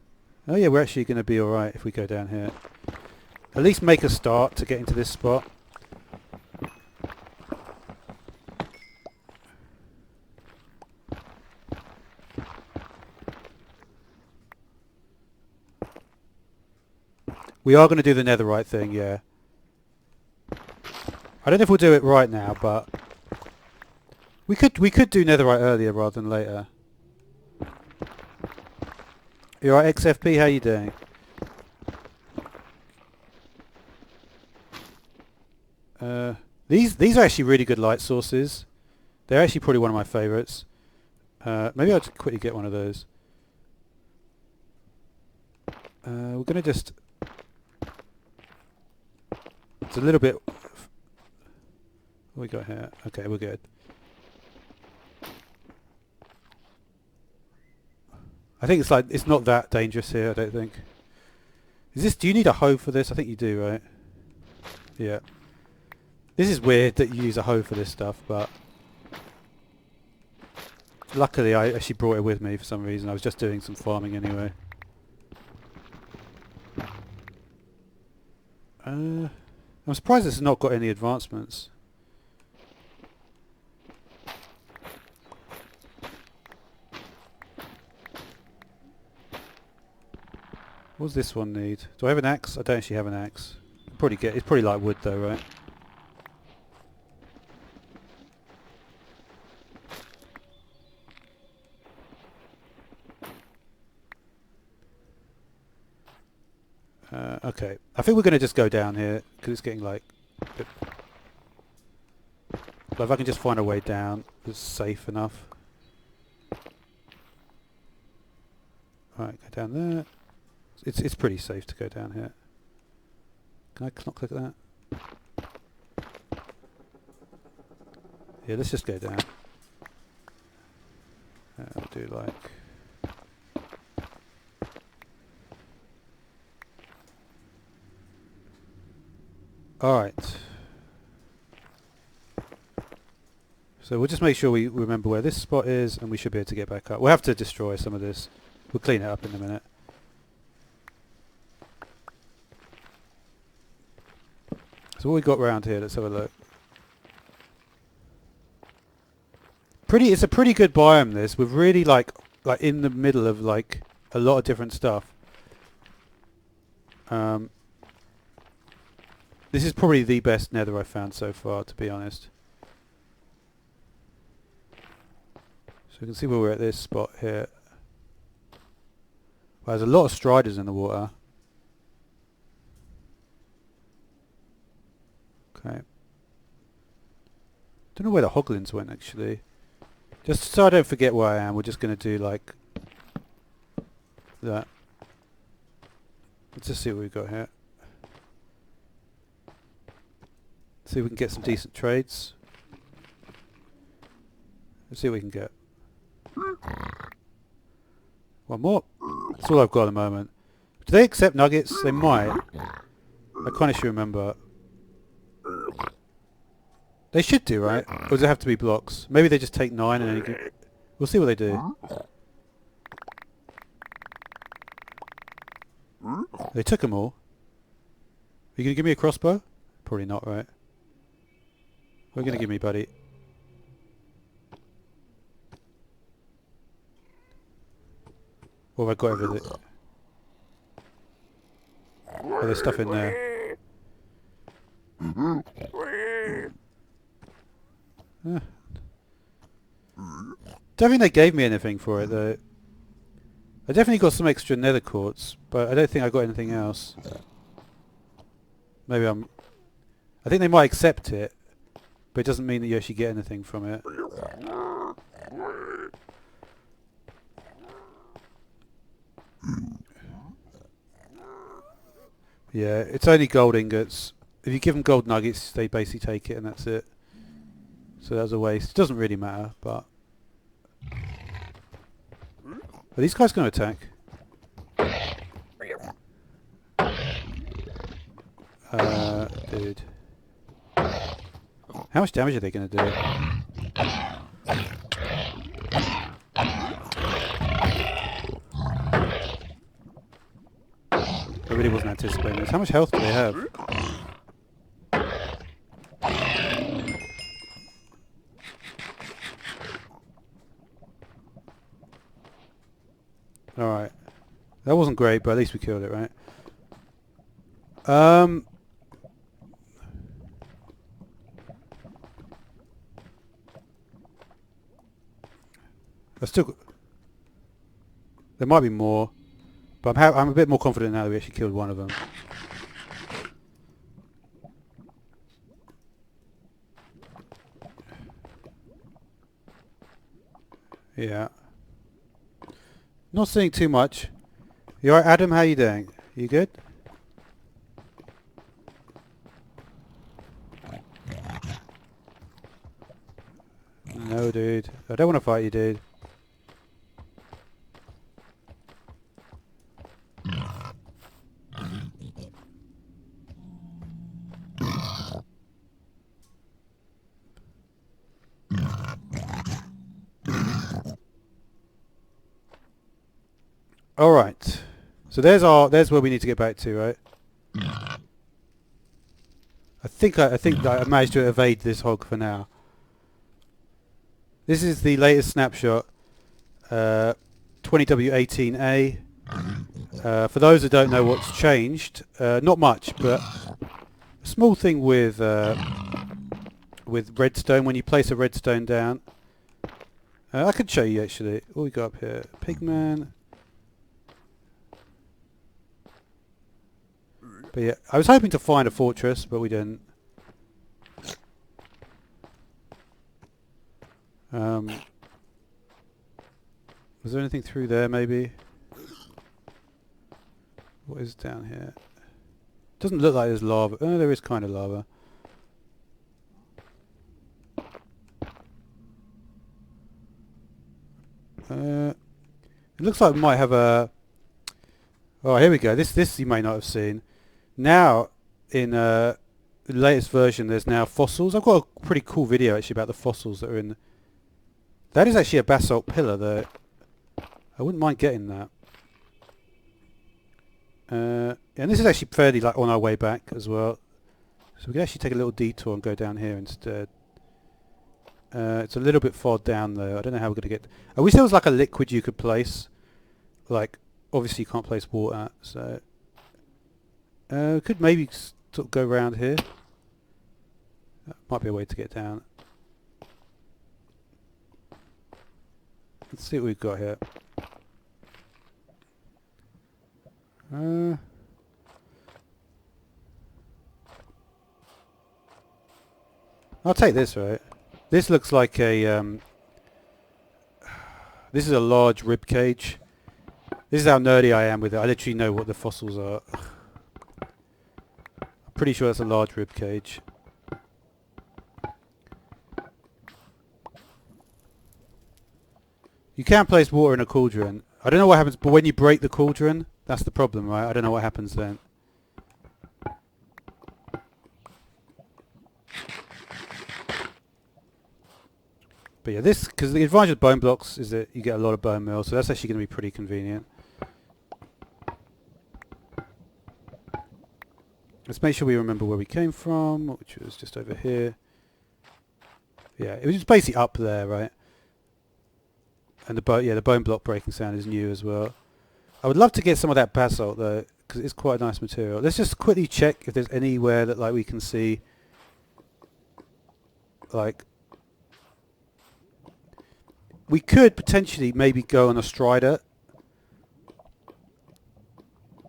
Oh yeah, we're actually going to be alright if we go down here. At least make a start to get into this spot. We are going to do the netherite thing, yeah. I don't know if we'll do it right now, but we could do netherite earlier rather than later. You alright, XFP? How you doing? These are actually really good light sources. They're actually probably one of my favourites. Maybe I'll just quickly get one of those. We're going to just... It's a little bit... What we got here? Okay, we're good. I think it's like it's not that dangerous here. I don't think. Is this? Do you need a hoe for this? I think you do, right? Yeah. This is weird that you use a hoe for this stuff, but luckily I actually brought it with me for some reason. I was just doing some farming anyway. I'm surprised this has not got any advancements. What does this one need? Do I have an axe? I don't actually have an axe. Probably get. It's probably like wood though, right? Okay. I think we're going to just go down here because it's getting like. But if I can just find a way down that's safe enough. Right, go down there. It's pretty safe to go down here. Can I not click that? Yeah, let's just go down. I'll do like... Alright. So we'll just make sure we remember where this spot is, and we should be able to get back up. We'll have to destroy some of this. We'll clean it up in a minute. So what we got around here, let's have a look. It's a pretty good biome, this. We're really like in the middle of like a lot of different stuff. This is probably the best nether I've found so far, to be honest. So you can see where we're at this spot here. Well, there's a lot of striders in the water. Okay. Don't know where the hoglins went actually. Just so I don't forget where I am, we're just going to do like that. Let's just see what we've got here. See if we can get some decent trades. Let's see what we can get. One more. That's all I've got at the moment. Do they accept nuggets? They might. I kind of should remember. They should do, right? Or does it have to be blocks? Maybe they just take 9 and then you can... We'll see what they do. They took them all. Are you going to give me a crossbow? Probably not, right? What are you going to give me, buddy? What have I got over there? Oh, there's stuff in there. Don't think they gave me anything for it though. I definitely got some extra nether quartz, but I don't think I got anything else. Maybe I think they might accept it, but it doesn't mean that you actually get anything from it. Yeah, it's only gold ingots. If you give them gold nuggets, they basically take it and that's it. So that was a waste. It doesn't really matter, but... Are these guys going to attack? Dude. How much damage are they going to do? I really wasn't anticipating this. How much health do they have? Alright. That wasn't great, but at least we killed it, right? There might be more, but I'm a bit more confident now that we actually killed one of them. Yeah. Not seeing too much. You alright, Adam? How you doing? You good? No, dude. I don't want to fight you, dude. Alright. So there's where we need to get back to, right? I think I managed to evade this hog for now. This is the latest snapshot, 20W18A. For those that don't know what's changed, not much, but a small thing with redstone. When you place a redstone down, I could show you actually. What we got up here? Pigman. But yeah, I was hoping to find a fortress, but we didn't. Was there anything through there, maybe? What is down here? Doesn't look like there's lava. Oh, there is kind of lava. It looks like we might have a... Oh, here we go. This you may not have seen. Now, in the latest version, there's now fossils. I've got a pretty cool video actually about the fossils that are in... That is actually a basalt pillar, though. I wouldn't mind getting that. And this is actually fairly like on our way back as well. So we can actually take a little detour and go down here instead. It's a little bit far down though. I don't know how we're going to get... I wish there was like a liquid you could place. Like, obviously you can't place water, so... could maybe sort of go around here. That might be a way to get down. Let's see what we've got here. I'll take this, right? This looks like a... this is a large rib cage. This is how nerdy I am with it. I literally know what the fossils are. I'm pretty sure that's a large rib cage. You can place water in a cauldron. I don't know what happens, but when you break the cauldron, that's the problem, right? I don't know what happens then. But yeah, this, because the advantage of bone blocks is that you get a lot of bone meal, so that's actually going to be pretty convenient. Let's make sure we remember where we came from, which was just over here. Yeah, it was just basically up there, right? And the bone block breaking sound is new as well. I would love to get some of that basalt though, because it's quite a nice material. Let's just quickly check if there's anywhere that like we can see, like, we could potentially maybe go on a strider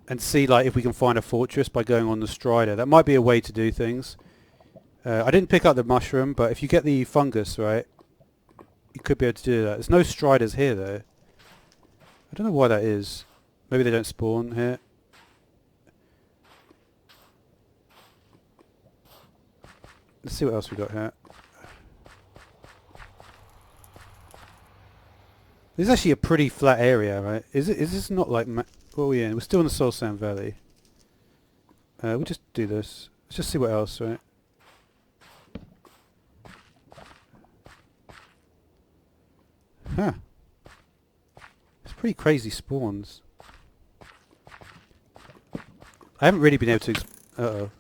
and see like if we can find a fortress by going on the strider. That might be a way to do things. I didn't pick up the mushroom, but if you get the fungus, right, you could be able to do that. There's no striders here though. I don't know why that is. Maybe they don't spawn here. Let's see what else we got here. This is actually a pretty flat area, right? Is this not like... what are we in? We're still in the Soul Sand Valley. We'll just do this. Let's just see what else, right? Huh. It's pretty crazy spawns. I haven't really been able to... uh-oh.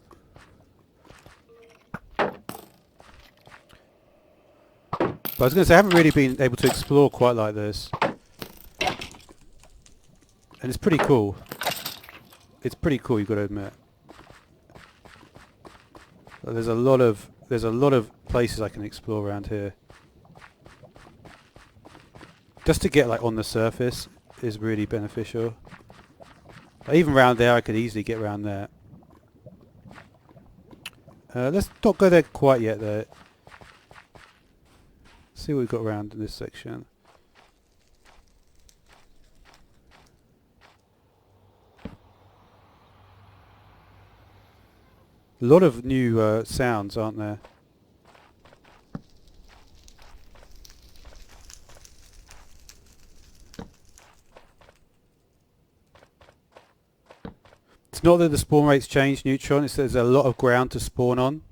But I was going to say, I haven't really been able to explore quite like this. And it's pretty cool. It's pretty cool, you've got to admit. But there's a lot of places I can explore around here. Just to get like on the surface is really beneficial. Even around there, I could easily get around there. Let's not go there quite yet though. See what we've got around in this section. A lot of new sounds, aren't there? It's not that the spawn rates change, Neutron, it's that there's a lot of ground to spawn on.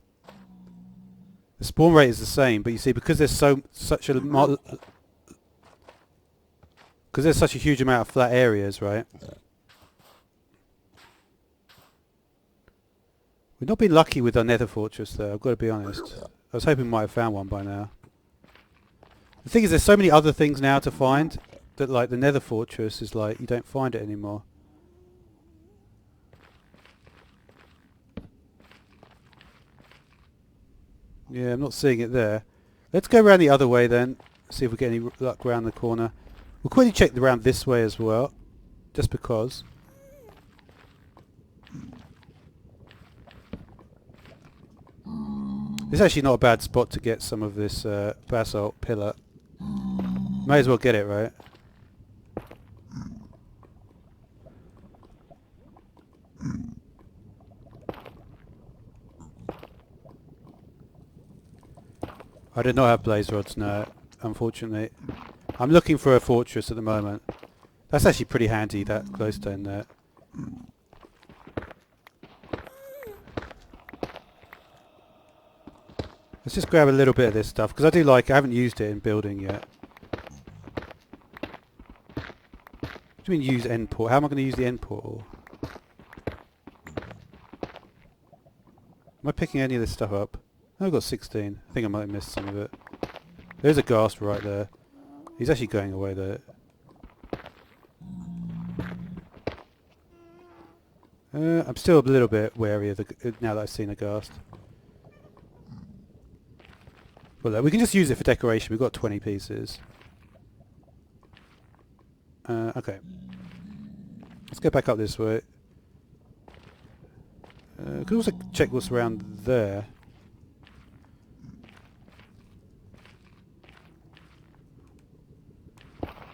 The spawn rate is the same, but you see, because there's such a huge amount of flat areas, right? We've not been lucky with our nether fortress though, I've got to be honest. I was hoping we might have found one by now. The thing is, there's so many other things now to find that like the nether fortress is like, you don't find it anymore. Yeah, I'm not seeing it there. Let's go around the other way then, see if we get any luck around the corner. We'll quickly check around this way as well, just because. It's actually not a bad spot to get some of this basalt pillar. May as well get it, right? I did not have blaze rods, no, unfortunately. I'm looking for a fortress at the moment. That's actually pretty handy, that glowstone there. Let's just grab a little bit of this stuff, because I do like it. I haven't used it in building yet. What do you mean use end port? How am I going to use the end portal? Am I picking any of this stuff up? Oh, I've got 16. I think I might have missed some of it. There's a ghast right there. He's actually going away there. I'm still a little bit wary of the now that I've seen a ghast. Well, we can just use it for decoration. We've got 20 pieces. Okay. Let's go back up this way. We can also check what's around there.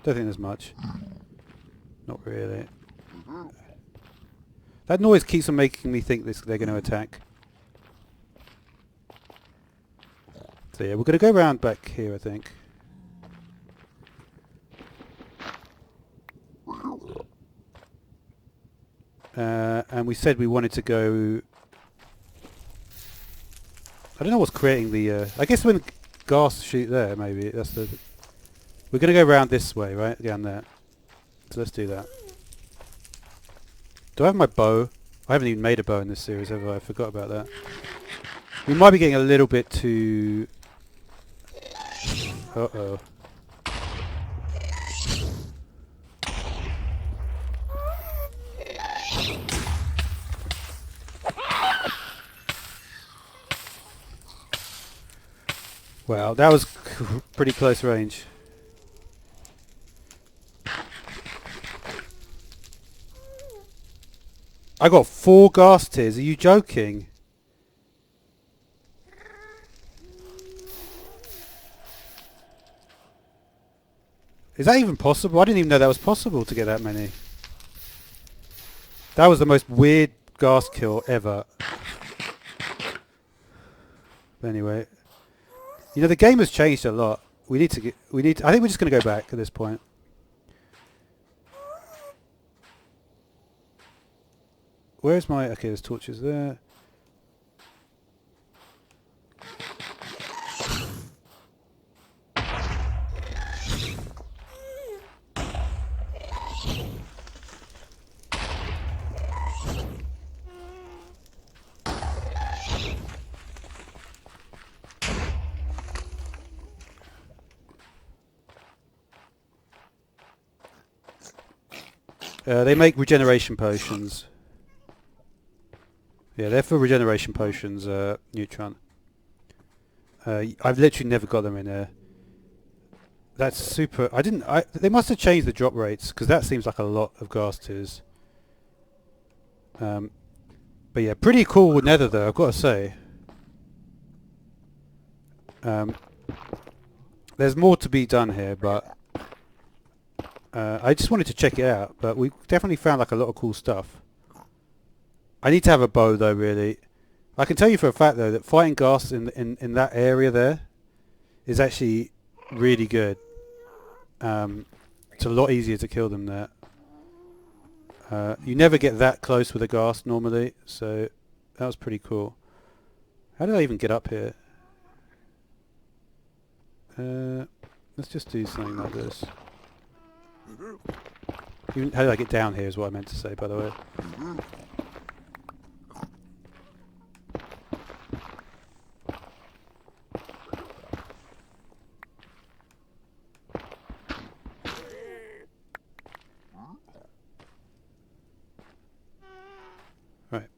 Don't think there's much. Not really. That noise keeps on making me think they're going to attack. So yeah, we're going to go around back here, I think. And we said we wanted to go... I don't know what's creating the... I guess when ghast shoot there, maybe. That's the... We're going to go around this way, right? Down there. So let's do that. Do I have my bow? I haven't even made a bow in this series, have I? I forgot about that. We might be getting a little bit too... Uh-oh. Wow, that was pretty close range. I got 4 ghast tears. Are you joking? Is that even possible? I didn't even know that was possible to get that many. That was the most weird ghast kill ever. But anyway, you know, the game has changed a lot. I think we're just going to go back at this point. Where's my... Okay, there's torches there. They make regeneration potions. Yeah, they're for regeneration potions, Neutron. I've literally never got them in there. That's super... They must have changed the drop rates, because that seems like a lot of ghast tears. But yeah, pretty cool with nether though, I've got to say. There's more to be done here, but... I just wanted to check it out, but we definitely found like a lot of cool stuff. I need to have a bow though, really. I can tell you for a fact though that fighting ghasts in that area there is actually really good. It's a lot easier to kill them there. You never get that close with a ghast normally, so that was pretty cool. How did I even get up here? Let's just do something like this. How did I get down here is what I meant to say, by the way. Right.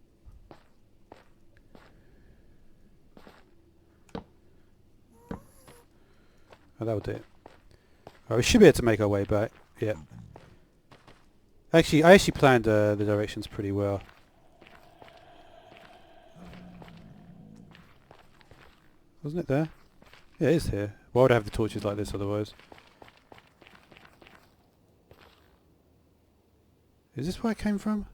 Oh, that'll do it. Oh, we should be able to make our way back. Yeah. Actually, I actually planned the directions pretty well. Wasn't it there? Yeah, it is here. Why would I have the torches like this otherwise? Is this where I came from?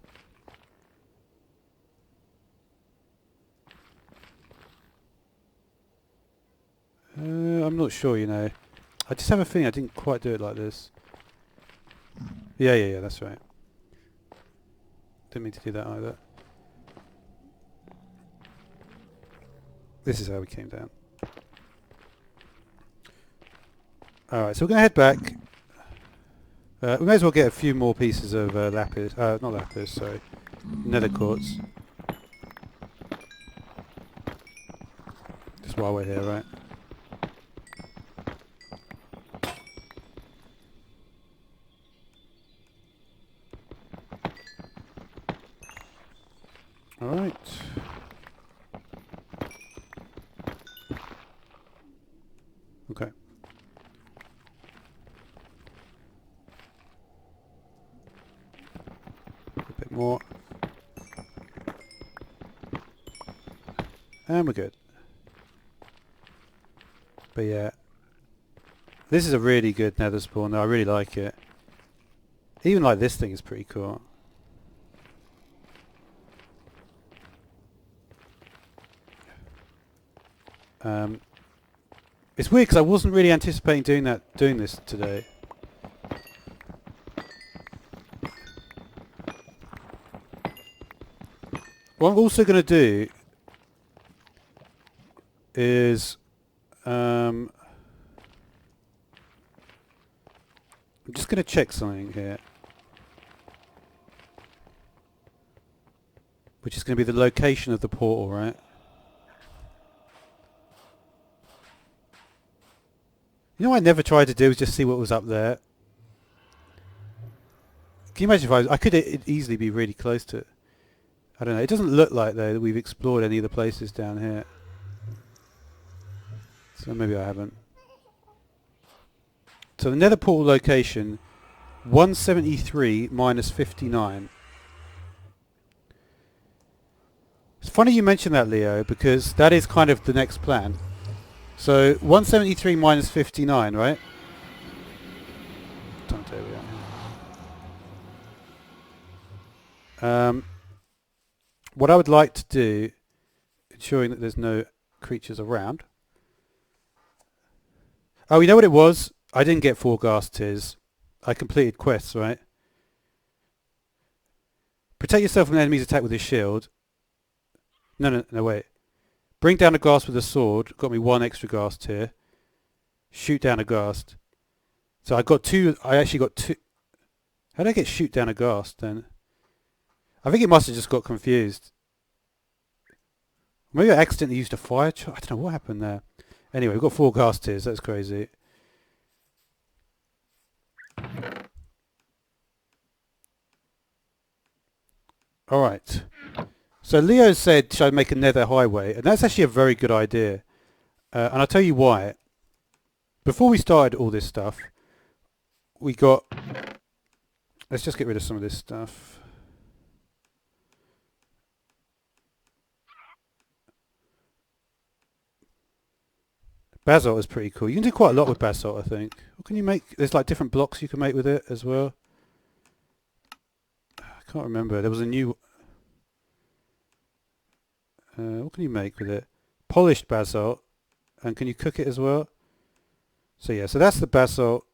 I'm not sure, you know. I just have a feeling I didn't quite do it like this. Yeah, that's right. Didn't mean to do that either. This is how we came down. Alright, so we're going to head back. We may as well get a few more pieces of lapis. Not lapis, sorry. Nether quartz. Just while we're here, right? Alright. Okay. A bit more. And we're good. But yeah. This is a really good nether spawn though. I really like it. Even like this thing is pretty cool. It's weird because I wasn't really anticipating doing this today. What I'm also going to do is I'm just going to check something here, which is going to be the location of the portal, right? You know what I never tried to do is just see what was up there. Can you imagine if I could easily be really close to it. I don't know. It doesn't look like though that we've explored any of the places down here. So maybe I haven't. So the nether portal location 173 minus 59. It's funny you mentioned that, Leo, because that is kind of the next plan. So 173 minus 59, right? Don't tell me that. What I would like to do, ensuring that there's no creatures around. Oh, you know what it was? I didn't get 4 ghast tears. I completed quests, right? Protect yourself from an enemy's attack with his shield. No, wait. Bring down a ghast with a sword. Got me 1 extra ghast here. Shoot down a ghast. So I got 2. I actually got 2. How did I get shoot down a ghast then? I think it must have just got confused. Maybe I accidentally used a fire charge. I don't know what happened there. Anyway, we've got 4 ghast tears. That's crazy. Alright. So Leo said, should I make a nether highway? And that's actually a very good idea. And I'll tell you why. Before we started all this stuff, we got... Let's just get rid of some of this stuff. Basalt is pretty cool. You can do quite a lot with basalt, I think. What can you make? There's like different blocks you can make with it as well. I can't remember. There was a new... what can you make with it? Polished basalt. And can you cook it as well? So yeah, so that's the basalt.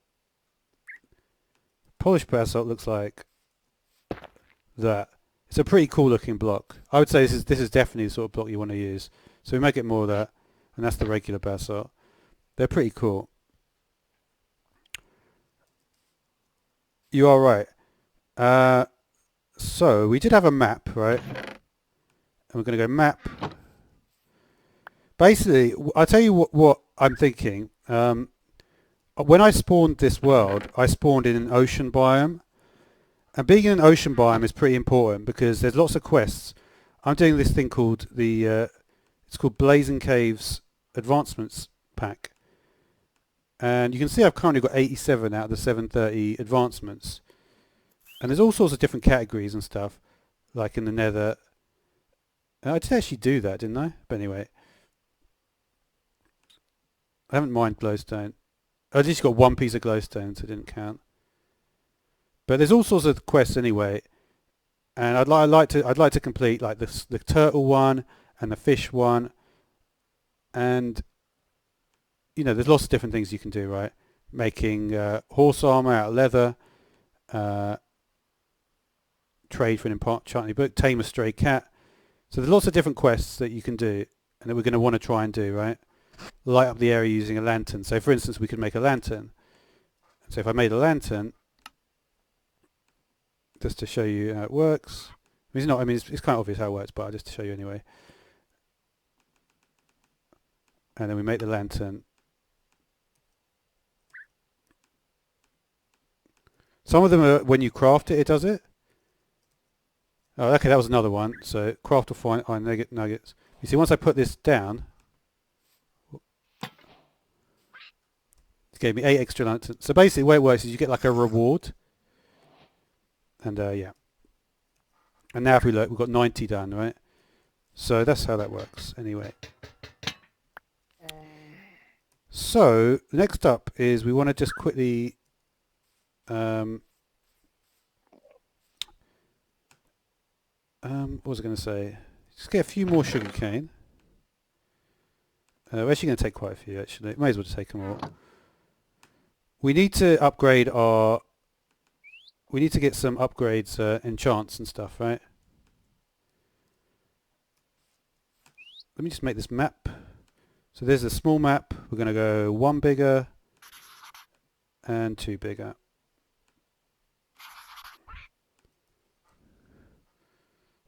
Polished basalt looks like that. It's a pretty cool looking block. I would say this is definitely the sort of block you want to use. So we make it more of that. And that's the regular basalt. They're pretty cool. You are right. So we did have a map, right? And we're going to go map. Basically, I'll tell you what I'm thinking. When I spawned this world, I spawned in an ocean biome. And being in an ocean biome is pretty important because there's lots of quests. I'm doing this thing called it's called Blazing Caves Advancements Pack. And you can see I've currently got 87 out of the 730 advancements. And there's all sorts of different categories and stuff, like in the nether. I did actually do that, didn't I? But anyway. I haven't mined glowstone. I just got 1 piece of glowstone, so it didn't count. But there's all sorts of quests anyway. And I'd like to complete like the turtle one and the fish one. And you know, there's lots of different things you can do, right? making horse armor out of leather, trade for an enchanting book, tame a stray cat. So there's lots of different quests that you can do and that we're going to want to try and do, right? Light up the area using a lantern. So for instance, we could make a lantern. So if I made a lantern, just to show you how it works. It's not, I mean, it's kind of obvious how it works, but I'll just show you anyway. And then we make the lantern. Some of them are, when you craft it, it does it. Oh, okay, that was another one. So craft or find iron nuggets. You see, once I put this down, it gave me 8 extra lanterns. So basically, the way it works is you get like a reward. And yeah. And now if we look, we've got 90 done, right? So that's how that works, anyway. So next up is we want to just quickly what was I going to say? Just get a few more sugar cane. We're actually going to take quite a few, actually. May as well just take them all. We need to upgrade our... We need to get some upgrades, enchants and stuff, right? Let me just make this map. So there's a small map. We're going to go 1 bigger and 2 bigger.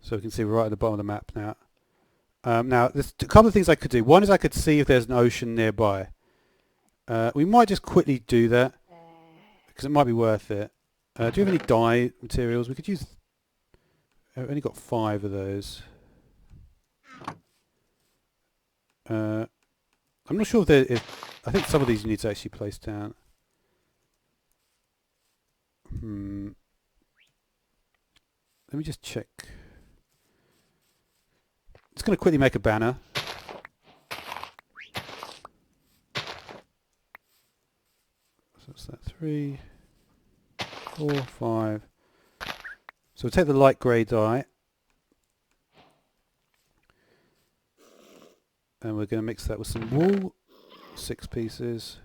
So we can see we're right at the bottom of the map now. Now, there's a couple of things I could do. One is I could see if there's an ocean nearby. We might just quickly do that because it might be worth it. Do you have any dye materials? We could use... I've only got 5 of those. I'm not sure if I think some of these you need to actually place down. Let me just check. Just going to quickly make a banner. So what's that? 3, 4, 5. So we'll take the light grey dye. And we're going to mix that with some wool. 6 pieces.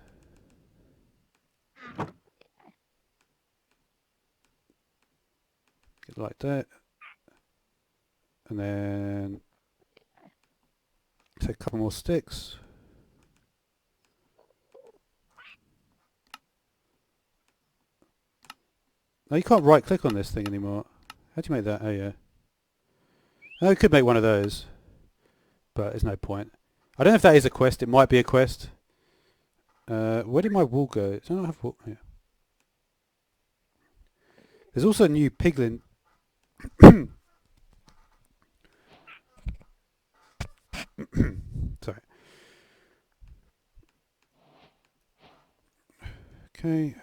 Get it like that. And then take a couple more sticks. No, you can't right click on this thing anymore. How do you make that? Oh yeah. Oh, you could make one of those. But there's no point. I don't know if that is a quest. It might be a quest. Where did my wool go? I don't have wool. Yeah. There's also a new piglin. Sorry. Okay.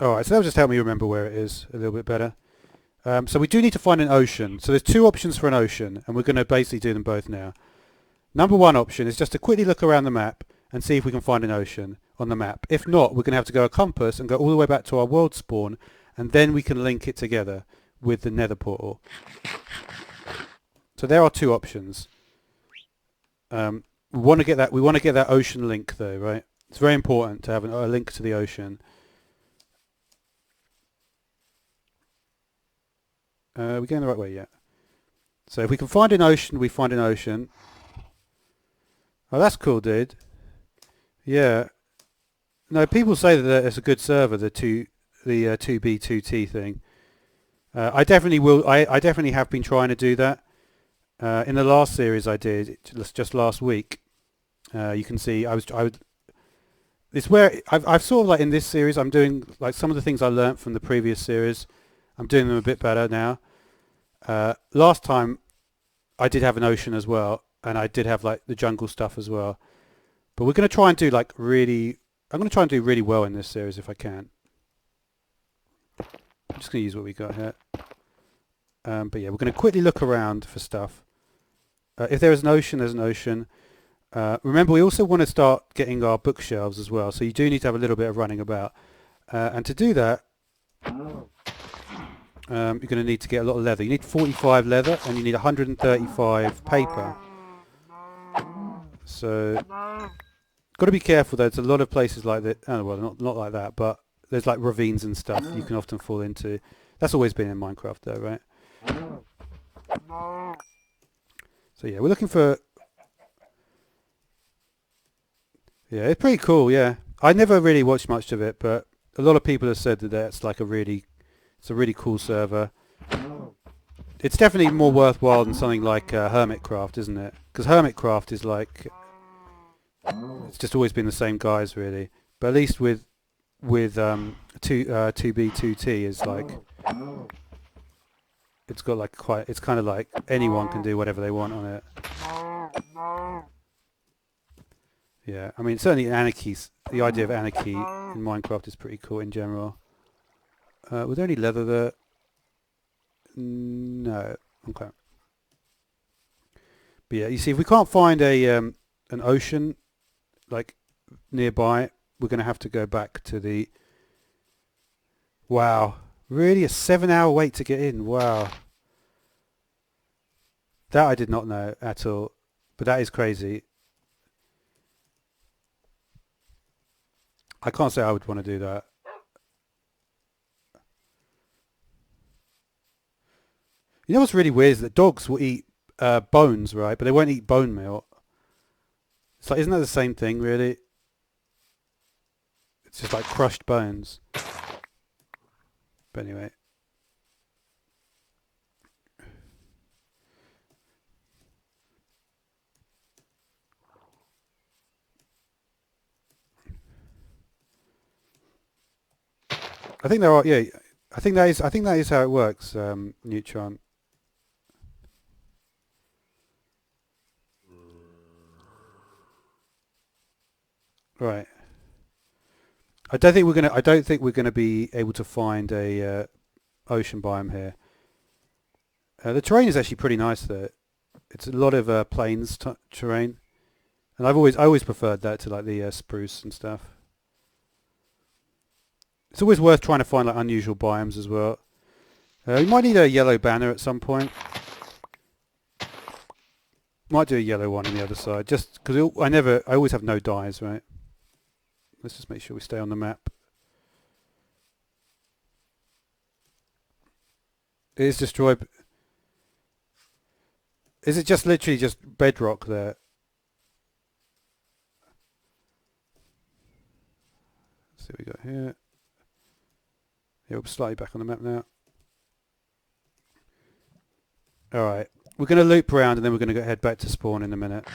Alright, so that'll just help me remember where it is a little bit better. So we do need to find an ocean. So there's 2 options for an ocean, and we're going to basically do them both now. Number 1 option is just to quickly look around the map and see if we can find an ocean on the map. If not, we're going to have to go a compass and go all the way back to our world spawn, and then we can link it together with the nether portal. So there are 2 options. We want to get that ocean link though, right? It's very important to have a link to the ocean. We're going the right way, yeah. So if we can find an ocean, we find an ocean. Oh, that's cool, dude. Yeah. No, people say that it's a good server, the 2B2T thing. I definitely will. I definitely have been trying to do that. In the last series I did, just last week, you can see it's where I've sort of like in this series I'm doing like some of the things I learnt from the previous series. I'm doing them a bit better now. Last time I did have an ocean as well, and I did have like the jungle stuff as well. But we're going to try and do like really... I'm going to try and do really well in this series if I can. I'm just going to use what we got here. But yeah, we're going to quickly look around for stuff. If there is an ocean, there's an ocean. Remember, we also want to start getting our bookshelves as well, so you do need to have a little bit of running about. And to do that, you're going to need to get a lot of leather. You need 45 leather, and you need 135 paper. So Got to be careful. There's a lot of places like that. Oh, well, not like that, but there's like ravines and stuff you can often fall into. That's always been in Minecraft, though, right? So yeah, we're looking for. Yeah, it's pretty cool. Yeah, I never really watched much of it, but a lot of people have said that it's like it's a really cool server. It's definitely more worthwhile than something like Hermitcraft, isn't it? Because Hermitcraft is like it's just always been the same guys, really. But at least with 2B2T is like it's got like quite. It's kind of like anyone can do whatever they want on it. Yeah, I mean certainly the idea of anarchy in Minecraft is pretty cool in general. Was there any leather there? No. Okay. But yeah, you see, if we can't find an ocean like nearby, we're going to have to go back to the. Wow, really a 7-hour wait to get in? Wow, that I did not know at all. But that is crazy. I can't say I would want to do that. You know what's really weird is that dogs will eat bones, right? But they won't eat bone meal. It's like, isn't that the same thing, really? It's just like crushed bones. But anyway. I think there are, yeah, I think that is how it works, Neutron. Right. I don't think we're gonna be able to find a ocean biome here. The terrain is actually pretty nice there. It's a lot of plains terrain, and I always preferred that to like the spruce and stuff. It's always worth trying to find like unusual biomes as well. You might need a yellow banner at some point. Might do a yellow one on the other side, just because I always have no dyes, right? Let's just make sure we stay on the map. It is destroyed. Is it just literally just bedrock there? Let's see what we got here. Yeah, we're slightly back on the map now. Alright, we're going to loop around and then we're going to head back to spawn in a minute.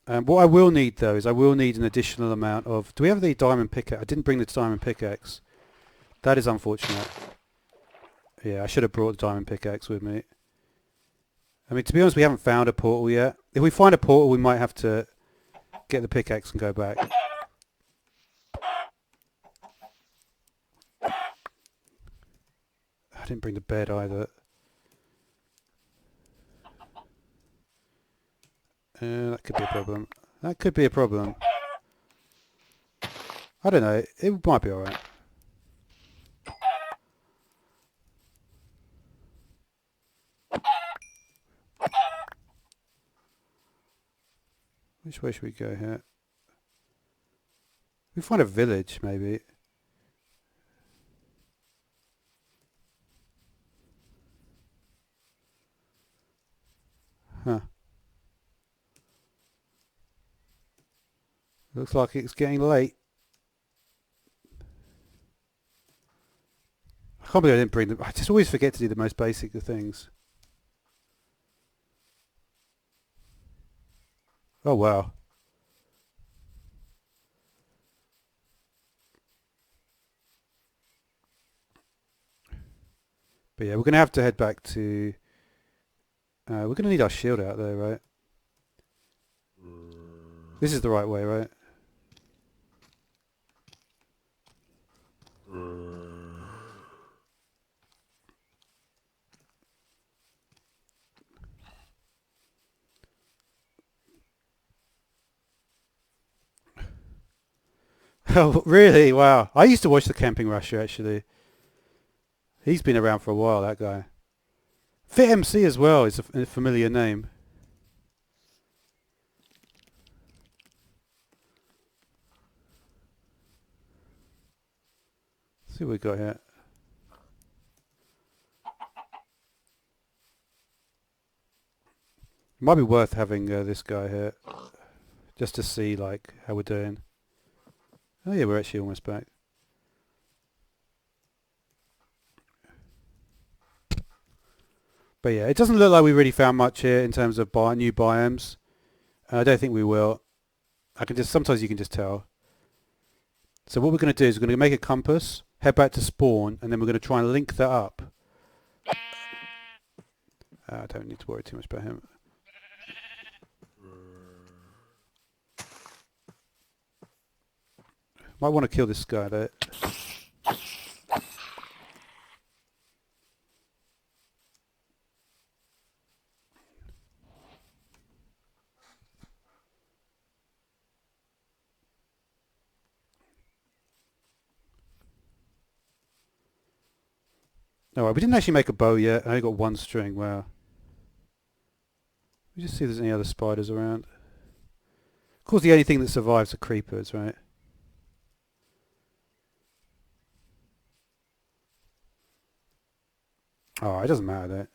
What I will need though is I will need an additional amount of... Do we have the diamond pickaxe? I didn't bring the diamond pickaxe. That is unfortunate. Yeah, I should have brought the diamond pickaxe with me. I mean, to be honest, we haven't found a portal yet. If we find a portal, we might have to get the pickaxe and go back. I didn't bring the bed either. That could be a problem. That could be a problem. I don't know. It might be alright. Which way should we go here? We find a village, maybe. Huh. Looks like it's getting late. I can't believe I didn't bring them. I just always forget to do the most basic of things. Oh wow. But yeah, we're going to have to head back to... we're going to need our shield out there, right? This is the right way, right? Oh, really? Wow. I used to watch the Camping Rusher, actually. He's been around for a while, that guy. Fit MC as well is a familiar name. see what we got here. Might be worth having this guy here, just to see like how we're doing. Oh yeah, we're actually almost back. But yeah, it doesn't look like we really found much here in terms of new biomes. I don't think we will. Sometimes you can just tell. So what we're going to do is we're going to make a compass, head back to spawn, and then we're going to try and link that up. I don't need to worry too much about him. Might want to kill this guy though. Alright, we didn't actually make a bow yet. I only got one string. Wow. Let me just see if there's any other spiders around. Of course, the only thing that survives are creepers, right? Alright, it doesn't matter though.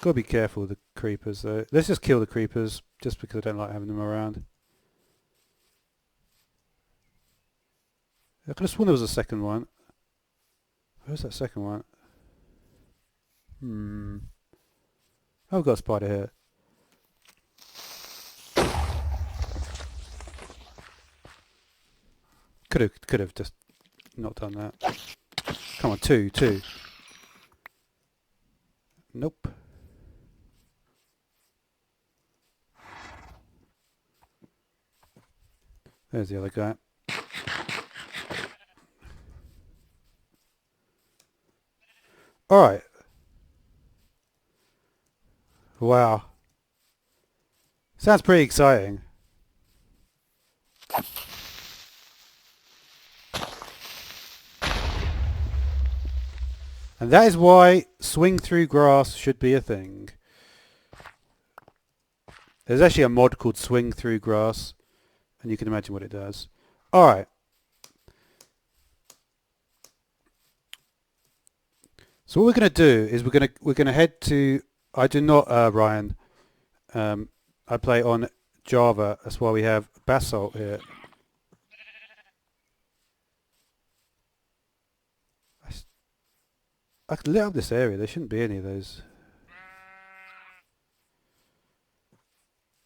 Gotta be careful with the creepers though. Let's just kill the creepers, just because I don't like having them around. I could have sworn there was a second one. Where's that second one? Oh, we've got a spider here. Could have just not done that. Come on, two. Nope. There's the other guy. Alright. Wow. Sounds pretty exciting. And that is why swing through grass should be a thing. There's actually a mod called Swing Through Grass, and you can imagine what it does. Alright. So what we're going to do is we're gonna head to. I do not, Ryan. I play on Java. That's why we have basalt here. I could lit up this area. There shouldn't be any of those.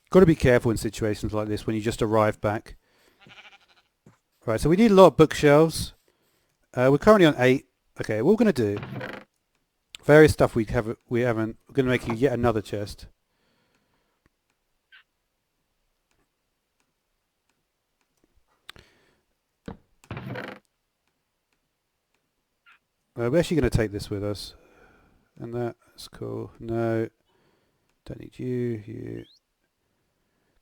Got to be careful in situations like this when you just arrive back. Right. So we need a lot of bookshelves. We're currently on 8. Okay. What we're going to do. Various stuff we haven't. We're going to make you yet another chest. We're actually going to take this with us, and that's cool. No, don't need you. You.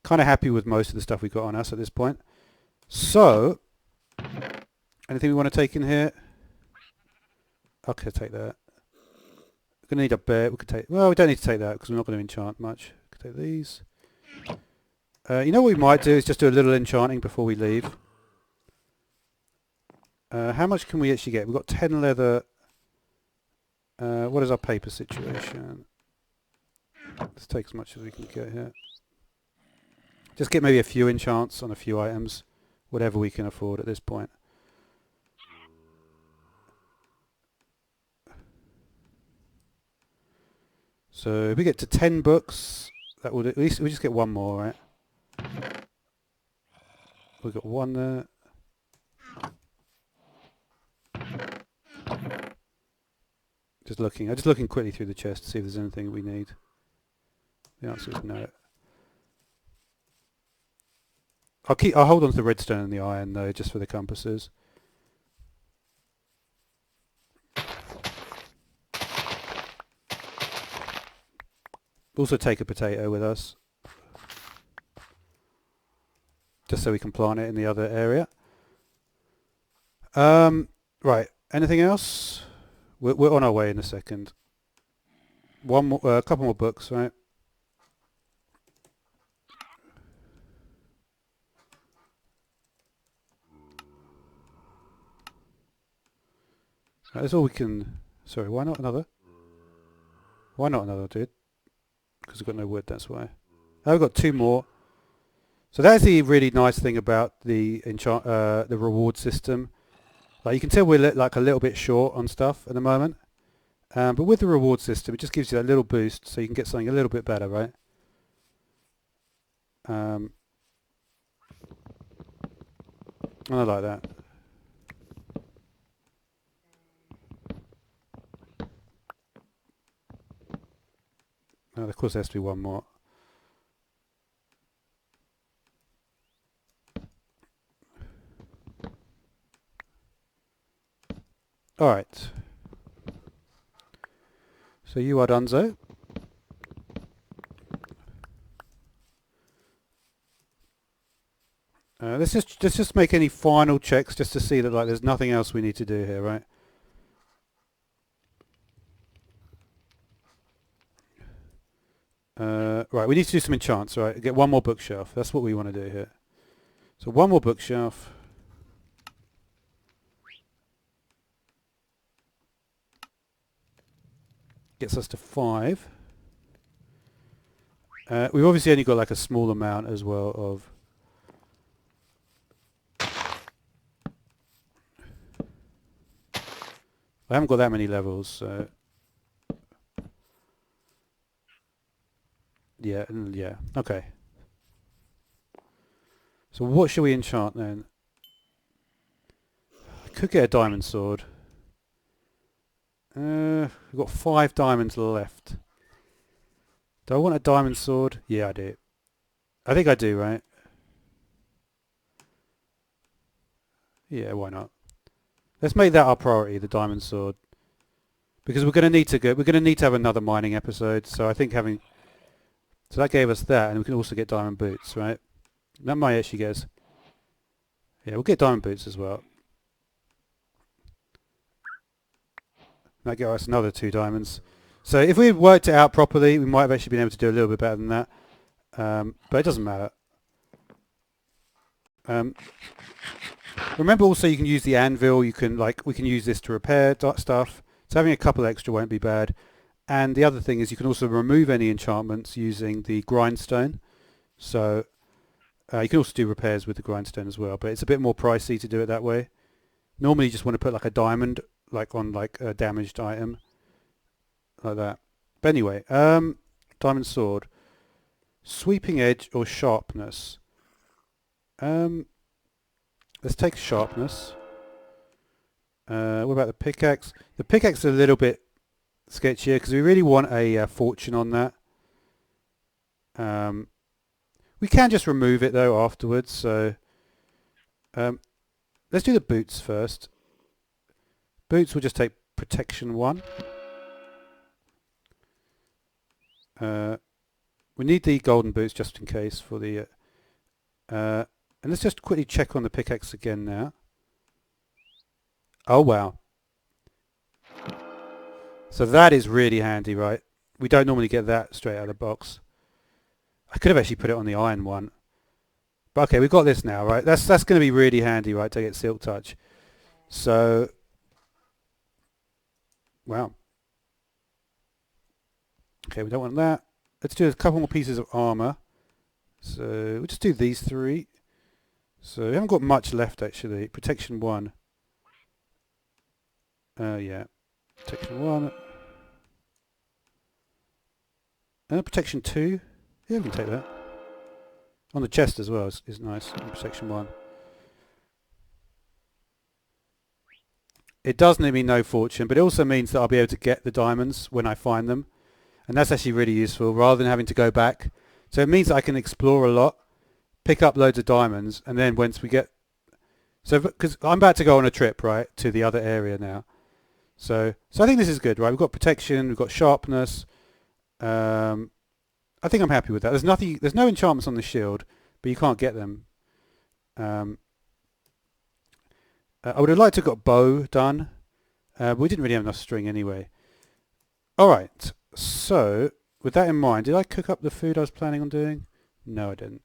Kind of happy with most of the stuff we got on us at this point. So, anything we want to take in here? Okay, take that. We're going to need a bear. We could take. Well, we don't need to take that because we're not going to enchant much. We could take these. You know what we might do is just do a little enchanting before we leave. How much can we actually get? We've got 10 leather. What is our paper situation? Let's take as much as we can get here. Just get maybe a few enchants on a few items. Whatever we can afford at this point. So if we get to 10 books, that would at least we just get one more, right? We've got one there. Just looking quickly through the chest to see if there's anything we need. The answer is no. I'll hold on to the redstone and the iron though, just for the compasses. Also take a potato with us, just so we can plant it in the other area. Right. Anything else? We're on our way in a second. A couple more books, right? That's all we can... Sorry, why not another? Why not another, dude? Because we've got no wood, that's why. Oh, we've got 2 more. So that's the really nice thing about the reward system. Like you can tell we're like a little bit short on stuff at the moment. But with the reward system, it just gives you that little boost so you can get something a little bit better, right? And I like that. Of course there has to be one more. Alright. So you are donezo. Let's just make any final checks just to see that like there's nothing else we need to do here, right? Right, we need to do some enchants, right? Get 1 more bookshelf. That's what we want to do here. So 1 more bookshelf. Gets us to 5. We've obviously only got like a small amount as well of... I haven't got that many levels, so... Yeah, yeah, okay. So what should we enchant then? I could get a diamond sword. We've got 5 diamonds left. Do I want a diamond sword? Yeah, I do. I think I do, right? Yeah, why not? Let's make that our priority, the diamond sword, because we're going to need to have another mining episode. So I think having that gave us that, and we can also get diamond boots, right? That might actually get us. Yeah, we'll get diamond boots as well. That gets us another 2 diamonds. So if we had worked it out properly, we might have actually been able to do a little bit better than that. But it doesn't matter. Remember also you can use the anvil. We can use this to repair stuff. So having a couple extra won't be bad. And the other thing is you can also remove any enchantments using the grindstone. So you can also do repairs with the grindstone as well, but it's a bit more pricey to do it that way. Normally you just want to put like a diamond on like a damaged item. Like that. But anyway, diamond sword. Sweeping edge or sharpness? Let's take sharpness. What about the pickaxe? The pickaxe is a little bit sketchier because we really want a fortune on that. We can just remove it though afterwards. So let's do the boots first. Boots will just take protection 1. We need the golden boots just in case for the... and let's just quickly check on the pickaxe again now. Oh wow. So that is really handy, right? We don't normally get that straight out of the box. I could have actually put it on the iron one. But okay, we've got this now, right? That's going to be really handy, right, to get silk touch. So... Wow. Okay, we don't want that. Let's do a couple more pieces of armor. So we'll just do these 3. So we haven't got much left actually. Protection 1. Yeah. Protection 1. Protection 2. Yeah, we can take that. On the chest as well is nice. And protection 1. It does mean no fortune, but it also means that I'll be able to get the diamonds when I find them. And that's actually really useful rather than having to go back. So it means that I can explore a lot, pick up loads of diamonds, and then once we get... So, because I'm about to go on a trip, right, to the other area now. So I think this is good, right? We've got protection, we've got sharpness. I think I'm happy with that. There's no enchantments on the shield, but you can't get them. I would have liked to have got bow done. But we didn't really have enough string anyway. Alright, so with that in mind, did I cook up the food I was planning on doing? No, I didn't.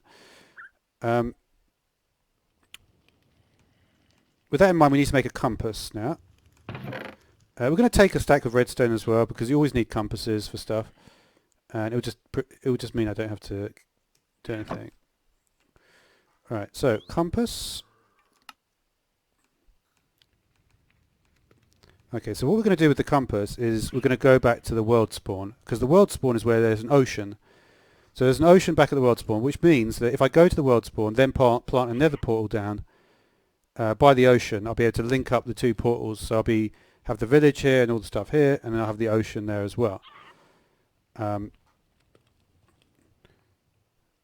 With that in mind, we need to make a compass now. We're going to take a stack of redstone as well because you always need compasses for stuff, and it will just mean I don't have to do anything. All right, so compass. Okay, so what we're going to do with the compass is we're going to go back to the world spawn, because the world spawn is where there's an ocean. So there's an ocean back at the world spawn, which means that if I go to the world spawn, then plant a nether portal down by the ocean, I'll be able to link up the two portals. So I'll have the village here and all the stuff here, and then I'll have the ocean there as well. And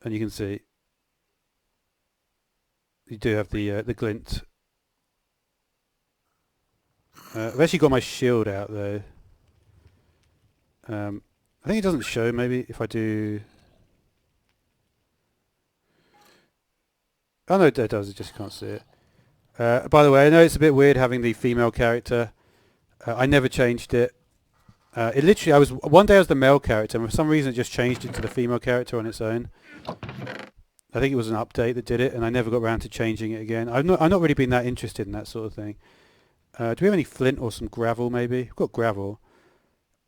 you can see you do have the glint. I've actually got my shield out though. I think it doesn't show. Maybe if I do. Oh no, it does. It just can't see it. By the way, I know it's a bit weird having the female character. I never changed it. It literally, one day I was the male character, and for some reason it just changed it to the female character on its own. I think it was an update that did it, and I never got around to changing it again. I've not really been that interested in that sort of thing. Do we have any flint or some gravel maybe? We've got gravel.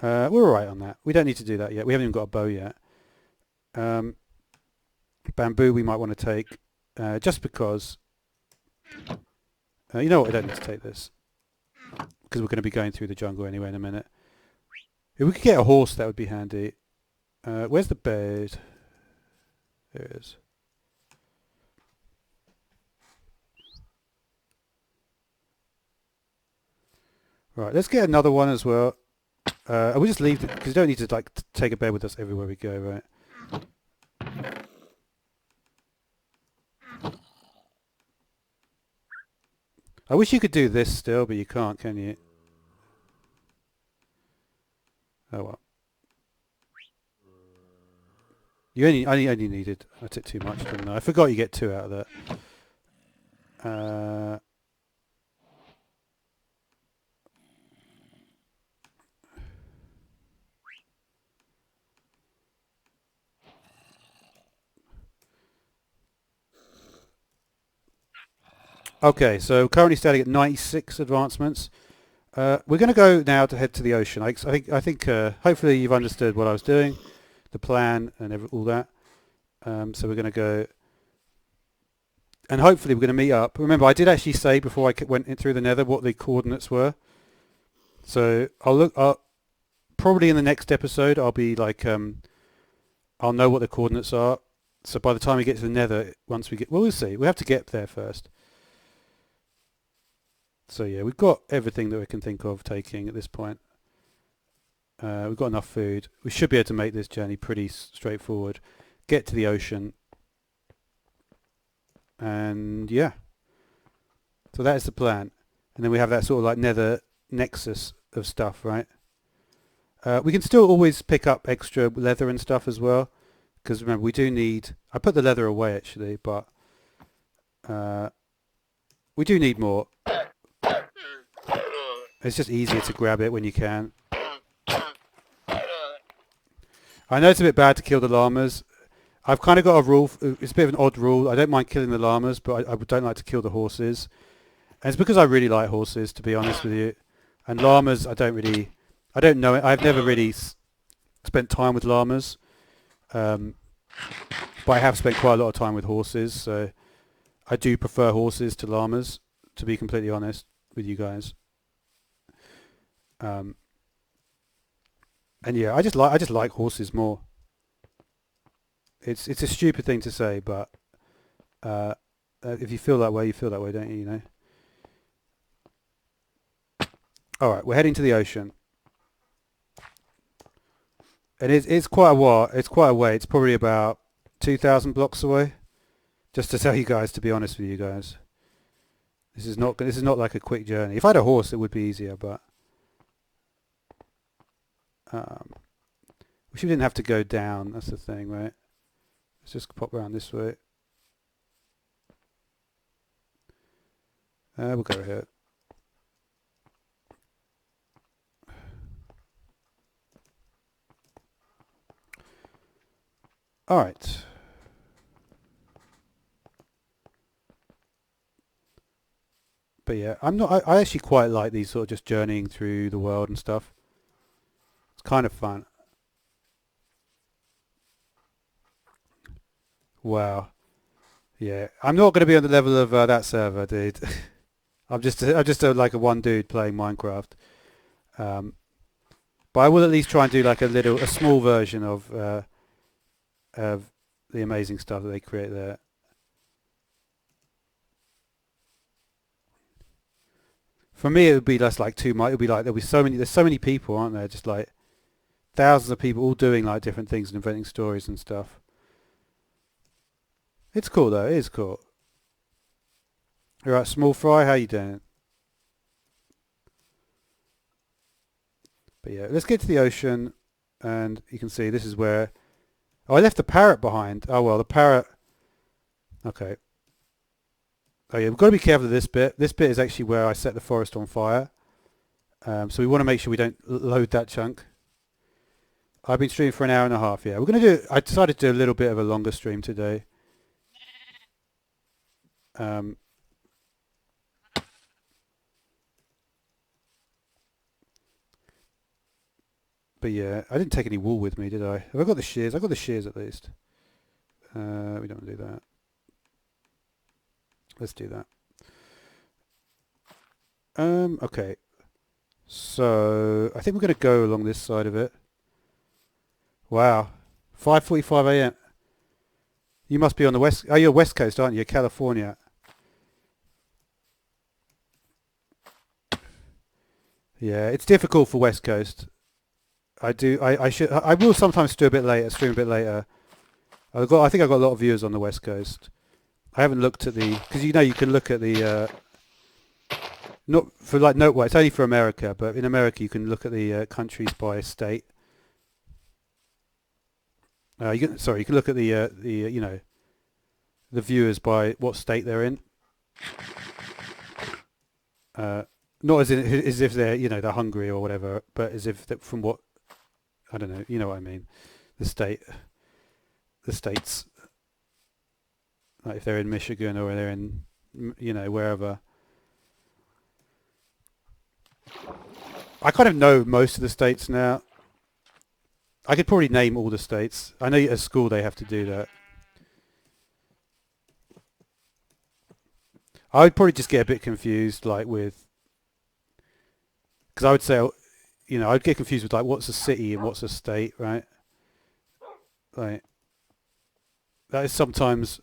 We're alright on that. We don't need to do that yet. We haven't even got a bow yet. Bamboo we might want to take, just because. You know what, I don't need to take this. Because we're going to be going through the jungle anyway in a minute. If we could get a horse, that would be handy. Where's the bed? There it is. Right, let's get another one as well. We'll just leave it, because you don't need to like take a bed with us everywhere we go, right? I wish you could do this still, but you can't, can you? Oh well. You only needed. I took too much, didn't I? I forgot you get 2 out of that. Okay, so currently standing at 96 advancements. We're going to go now to head to the ocean. I think hopefully you've understood what I was doing, the plan and all that. So we're going to go, and hopefully we're going to meet up. Remember, I did actually say before I went in through the nether what the coordinates were. So I'll probably in the next episode I'll be like, I'll know what the coordinates are. So by the time we get to the nether, well, we'll see. We have to get there first. So yeah, we've got everything that we can think of taking at this point. We've got enough food. We should be able to make this journey pretty straightforward. Get to the ocean. And yeah. So that is the plan. And then we have that sort of like nether nexus of stuff, right? We can still always pick up extra leather and stuff as well. Because remember, we do need... I put the leather away actually, but... we do need more. It's just easier to grab it when you can. I know it's a bit bad to kill the llamas. I've kind of got a rule. It's a bit of an odd rule. I don't mind killing the llamas, but I don't like to kill the horses. And it's because I really like horses, to be honest with you. And llamas, I don't know it. I've never really spent time with llamas. But I have spent quite a lot of time with horses, so I do prefer horses to llamas, to be completely honest with you guys. And yeah, I just like horses more. It's a stupid thing to say, but if you feel that way, you feel that way, don't you? You know. All right, we're heading to the ocean, and it's quite a while. It's quite a way. It's probably about 2,000 blocks away. Just to tell you guys, to be honest with you guys, this is not like a quick journey. If I had a horse, it would be easier, but. Wish we didn't have to go down, that's the thing, right? Let's just pop around this way. We'll go here. Alright. But yeah, I actually quite like these sort of just journeying through the world and stuff. It's kind of fun. Wow. Yeah, I'm not going to be on the level of that server, dude. I'm just like a one dude playing Minecraft. Um, but I will at least try and do like a small version of the amazing stuff that they create there. For me, it would be less like too much. It would be like there's so many people, aren't there? Just like thousands of people all doing like different things and inventing stories and stuff. It's cool though. It is cool. All right, small fry, how you doing? But yeah, let's get to the ocean, and you can see this is where. Oh, I left the parrot behind. Oh well, the parrot. Okay. Oh yeah, we've got to be careful of this bit. This bit is actually where I set the forest on fire. So we want to make sure we don't load that chunk. I've been streaming for an hour and a half. Yeah, we're gonna do. I decided to do a little bit of a longer stream today. Um, but yeah, I didn't take any wool with me, did I? Have I got the shears? I got the shears at least. We don't want to do that. Let's do that. Okay. So I think we're going to go along this side of it. Wow. 5:45 a.m. You must be on the west. Oh, you're West Coast, aren't you? California. Yeah, it's difficult for West Coast. I do. I should. I will sometimes do a bit later. Stream a bit later. I think I've got a lot of viewers on the West Coast. I haven't looked at the because you know you can look at the not for like note. Well, it's only for America, but in America you can look at the countries by state. You can look at the you know the viewers by what state they're in. Not as if they're they're hungry or whatever, but as if from what I don't know. You know what I mean? The states. Like if they're in Michigan or they're in wherever. I kind of know most of the states now. I could probably name all the states. I know at school they have to do that. I would probably just get a bit confused, like with, because I would say, I'd get confused with like what's a city and what's a state, right? Like that is sometimes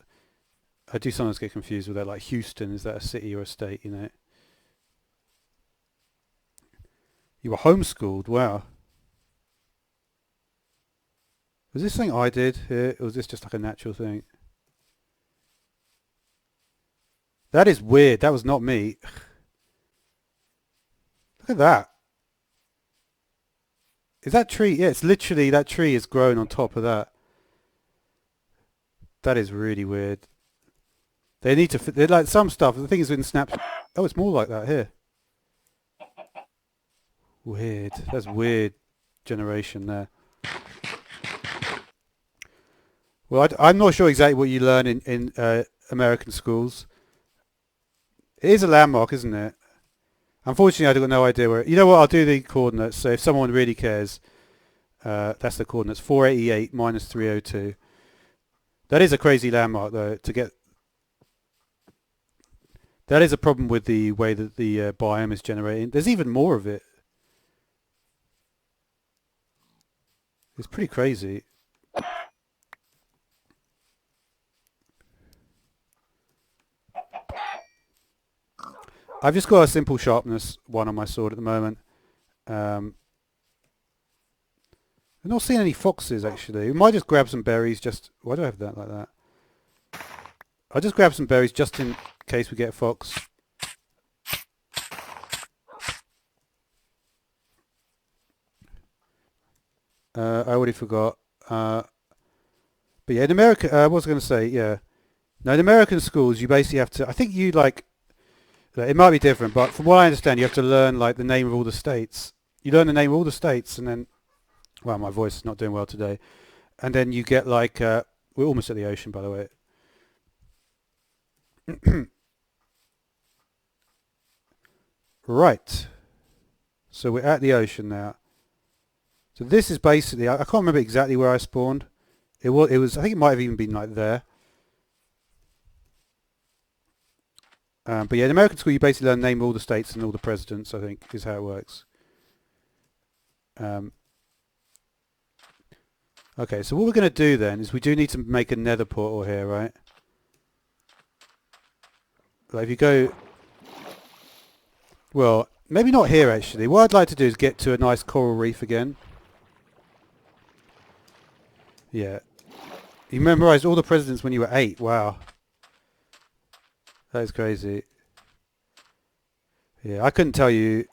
I do sometimes get confused with that. Like Houston, is that a city or a state? You were homeschooled. Wow. Was this something I did here, or was this just like a natural thing? That is weird. That was not me. Look at that. Is that tree? Yeah, it's literally that tree is grown on top of that. That is really weird. They need to. They're like some stuff. The thing is in Snap. Oh, it's more like that here. Weird. That's weird. Generation there. Well, I'm not sure exactly what you learn in American schools. It is a landmark, isn't it? Unfortunately, I've got no idea where. You know what? I'll do the coordinates. So if someone really cares, that's the coordinates. 488 minus 302. That is a crazy landmark, though. To get that is a problem with the way that the biome is generating. There's even more of it. It's pretty crazy. I've just got a simple sharpness one on my sword at the moment. I'm not seeing any foxes actually. We might just grab some berries. Why do I have that like that? I'll just grab some berries just in case we get a fox. I already forgot. But yeah, in America, what was I going to say? Yeah. Now in American schools, you basically have to. I think you like. It might be different, but from what I understand, you have to learn like the name of all the states. You learn the name of all the states, and then, well, my voice is not doing well today. And then you get like, we're almost at the ocean, by the way. Right. So we're at the ocean now. So this is basically, I can't remember exactly where I spawned. It was, I think it might have even been like there. But yeah, in American school you basically learn name all the states and all the presidents, I think, is how it works. Okay, so what we're going to do then is we do need to make a nether portal here, right? Like if you go... Well, maybe not here actually. What I'd like to do is get to a nice coral reef again. Yeah. You memorized all the presidents when you were 8. Wow. That is crazy. Yeah, I couldn't tell you...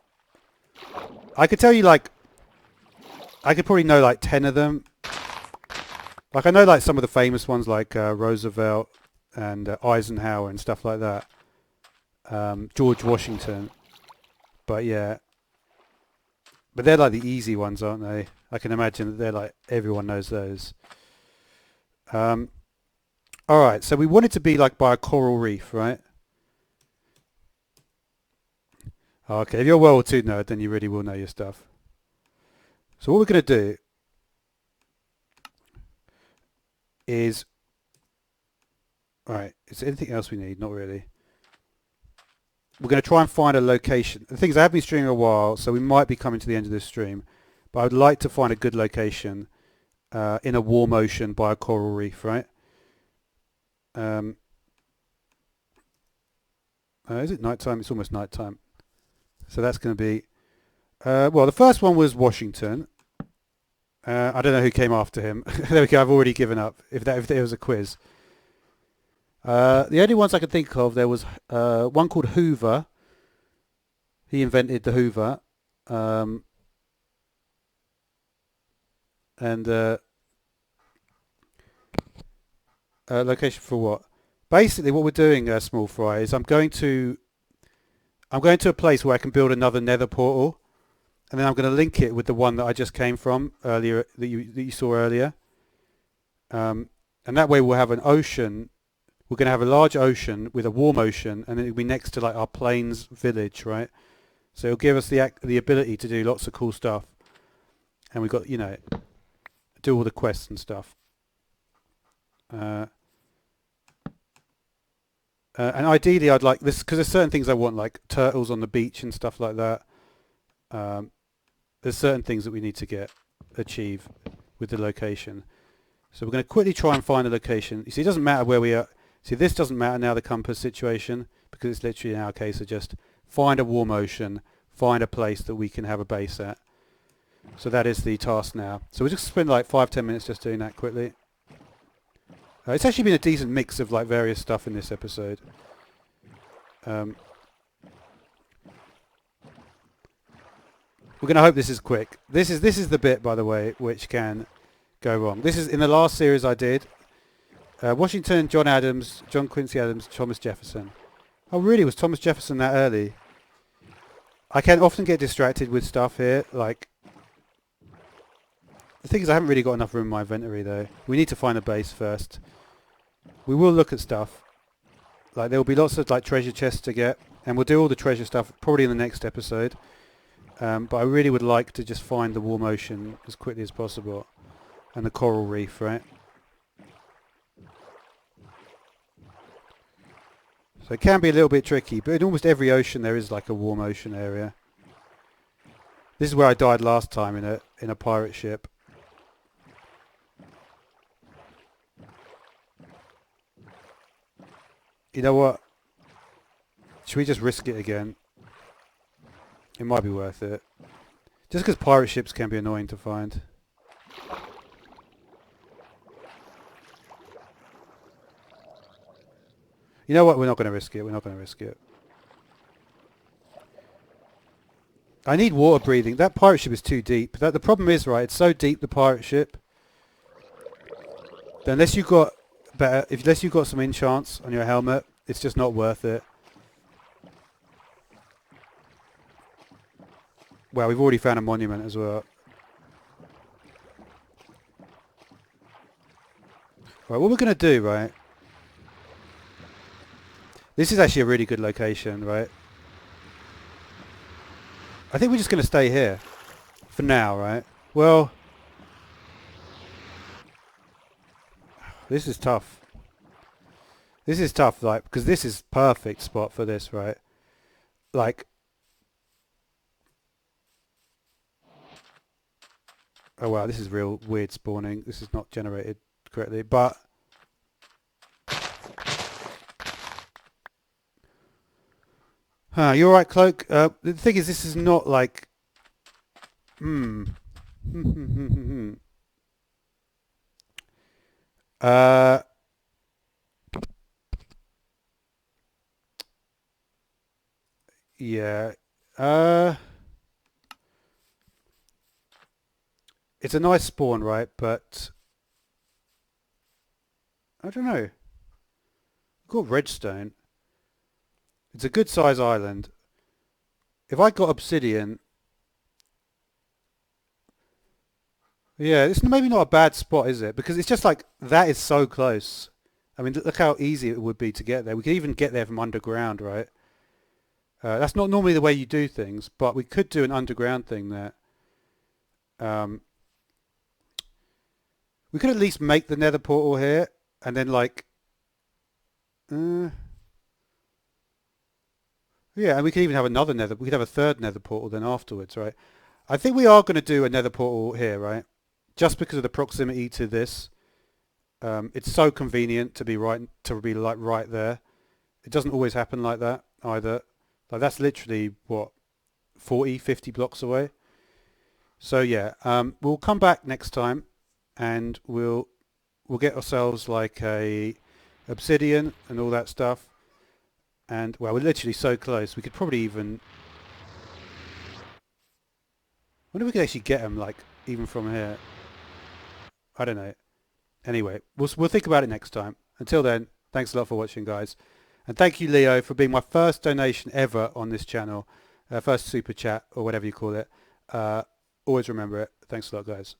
I could tell you like... I could probably know like 10 of them. Like I know like some of the famous ones like Roosevelt and Eisenhower and stuff like that. George Washington. But yeah. But they're like the easy ones, aren't they? I can imagine that they're like, everyone knows those. Alright, so we want it to be like by a coral reef, right? Okay, if you're a World War II nerd, then you really will know your stuff. So what we're going to do is... Alright, is there anything else we need? Not really. We're going to try and find a location. The thing is, I have been streaming a while, so we might be coming to the end of this stream. But I would like to find a good location in a warm ocean by a coral reef, right? Is it nighttime? It's almost nighttime. So that's going to be... well, the first one was Washington. I don't know who came after him. There we go, I've already given up, if there was a quiz. The only ones I could think of, there was one called Hoover. He invented the Hoover. And location for what? Basically what we're doing, Small Fry, is I'm going to a place where I can build another nether portal, and then I'm going to link it with the one that I just came from earlier, that you saw earlier. And that way we'll have an ocean. We're going to have a large ocean with a warm ocean, and it'll be next to like our plains village, right? So it'll give us the ability to do lots of cool stuff, and we've got, you know, do all the quests and stuff. And ideally I'd like this, because there's certain things I want, like turtles on the beach and stuff like that. There's certain things that we need to achieve with the location. So we're going to quickly try and find a location. You see, it doesn't matter where we are. See, this doesn't matter now, the compass situation, because it's literally in our case of just find a warm ocean, find a place that we can have a base at. So that is the task now. So we'll just spend like 5-10 minutes just doing that quickly. It's actually been a decent mix of like various stuff in this episode. We're going to hope this is quick. This is the bit, by the way, which can go wrong. This is in the last series I did. Washington, John Adams, John Quincy Adams, Thomas Jefferson. Oh really, was Thomas Jefferson that early? I can often get distracted with stuff here. Like, the thing is, I haven't really got enough room in my inventory though. We need to find a base first. We will look at stuff. Like, there will be lots of like treasure chests to get, and we'll do all the treasure stuff probably in the next episode. But I really would like to just find the warm ocean as quickly as possible, and the coral reef, right? So it can be a little bit tricky, but in almost every ocean there is like a warm ocean area. This is where I died last time in a pirate ship. You know what? Should we just risk it again? It might be worth it. Just because pirate ships can be annoying to find. You know what? We're not going to risk it. We're not going to risk it. I need water breathing. That pirate ship is too deep. The problem is, right, it's so deep, the pirate ship, that unless you've got some enchants on your helmet, it's just not worth it. Well, we've already found a monument as well. Right, what we're going to do, right, this is actually a really good location, right? I think we're just going to stay here for now, right? Well, this is tough. This is tough, like, because this is perfect spot for this, right? Like, oh wow, this is real weird spawning. This is not generated correctly, but you're right, Cloak. The thing is, this is not like, uh, yeah, it's a nice spawn, right? But I don't know. We've got redstone. It's a good size island. If I got obsidian, yeah, it's maybe not a bad spot, is it? Because it's just like, that is so close. I mean, look how easy it would be to get there. We could even get there from underground, right? That's not normally the way you do things, but we could do an underground thing there. We could at least make the nether portal here, and then like, yeah, and we could even have another nether. We could have a third nether portal then afterwards, right? I think we are going to do a nether portal here, right? Just because of the proximity to this. It's so convenient to be like right there. It doesn't always happen like that either. Like that's literally what 40, 50 blocks away. So yeah, we'll come back next time, and we'll get ourselves like a obsidian and all that stuff. And well, we're literally so close. We could probably even. I wonder if we could actually get them like even from here. I don't know. Anyway, we'll think about it next time. Until then, thanks a lot for watching, guys. And thank you, Leo, for being my first donation ever on this channel. First super chat, or whatever you call it. Always remember it. Thanks a lot, guys.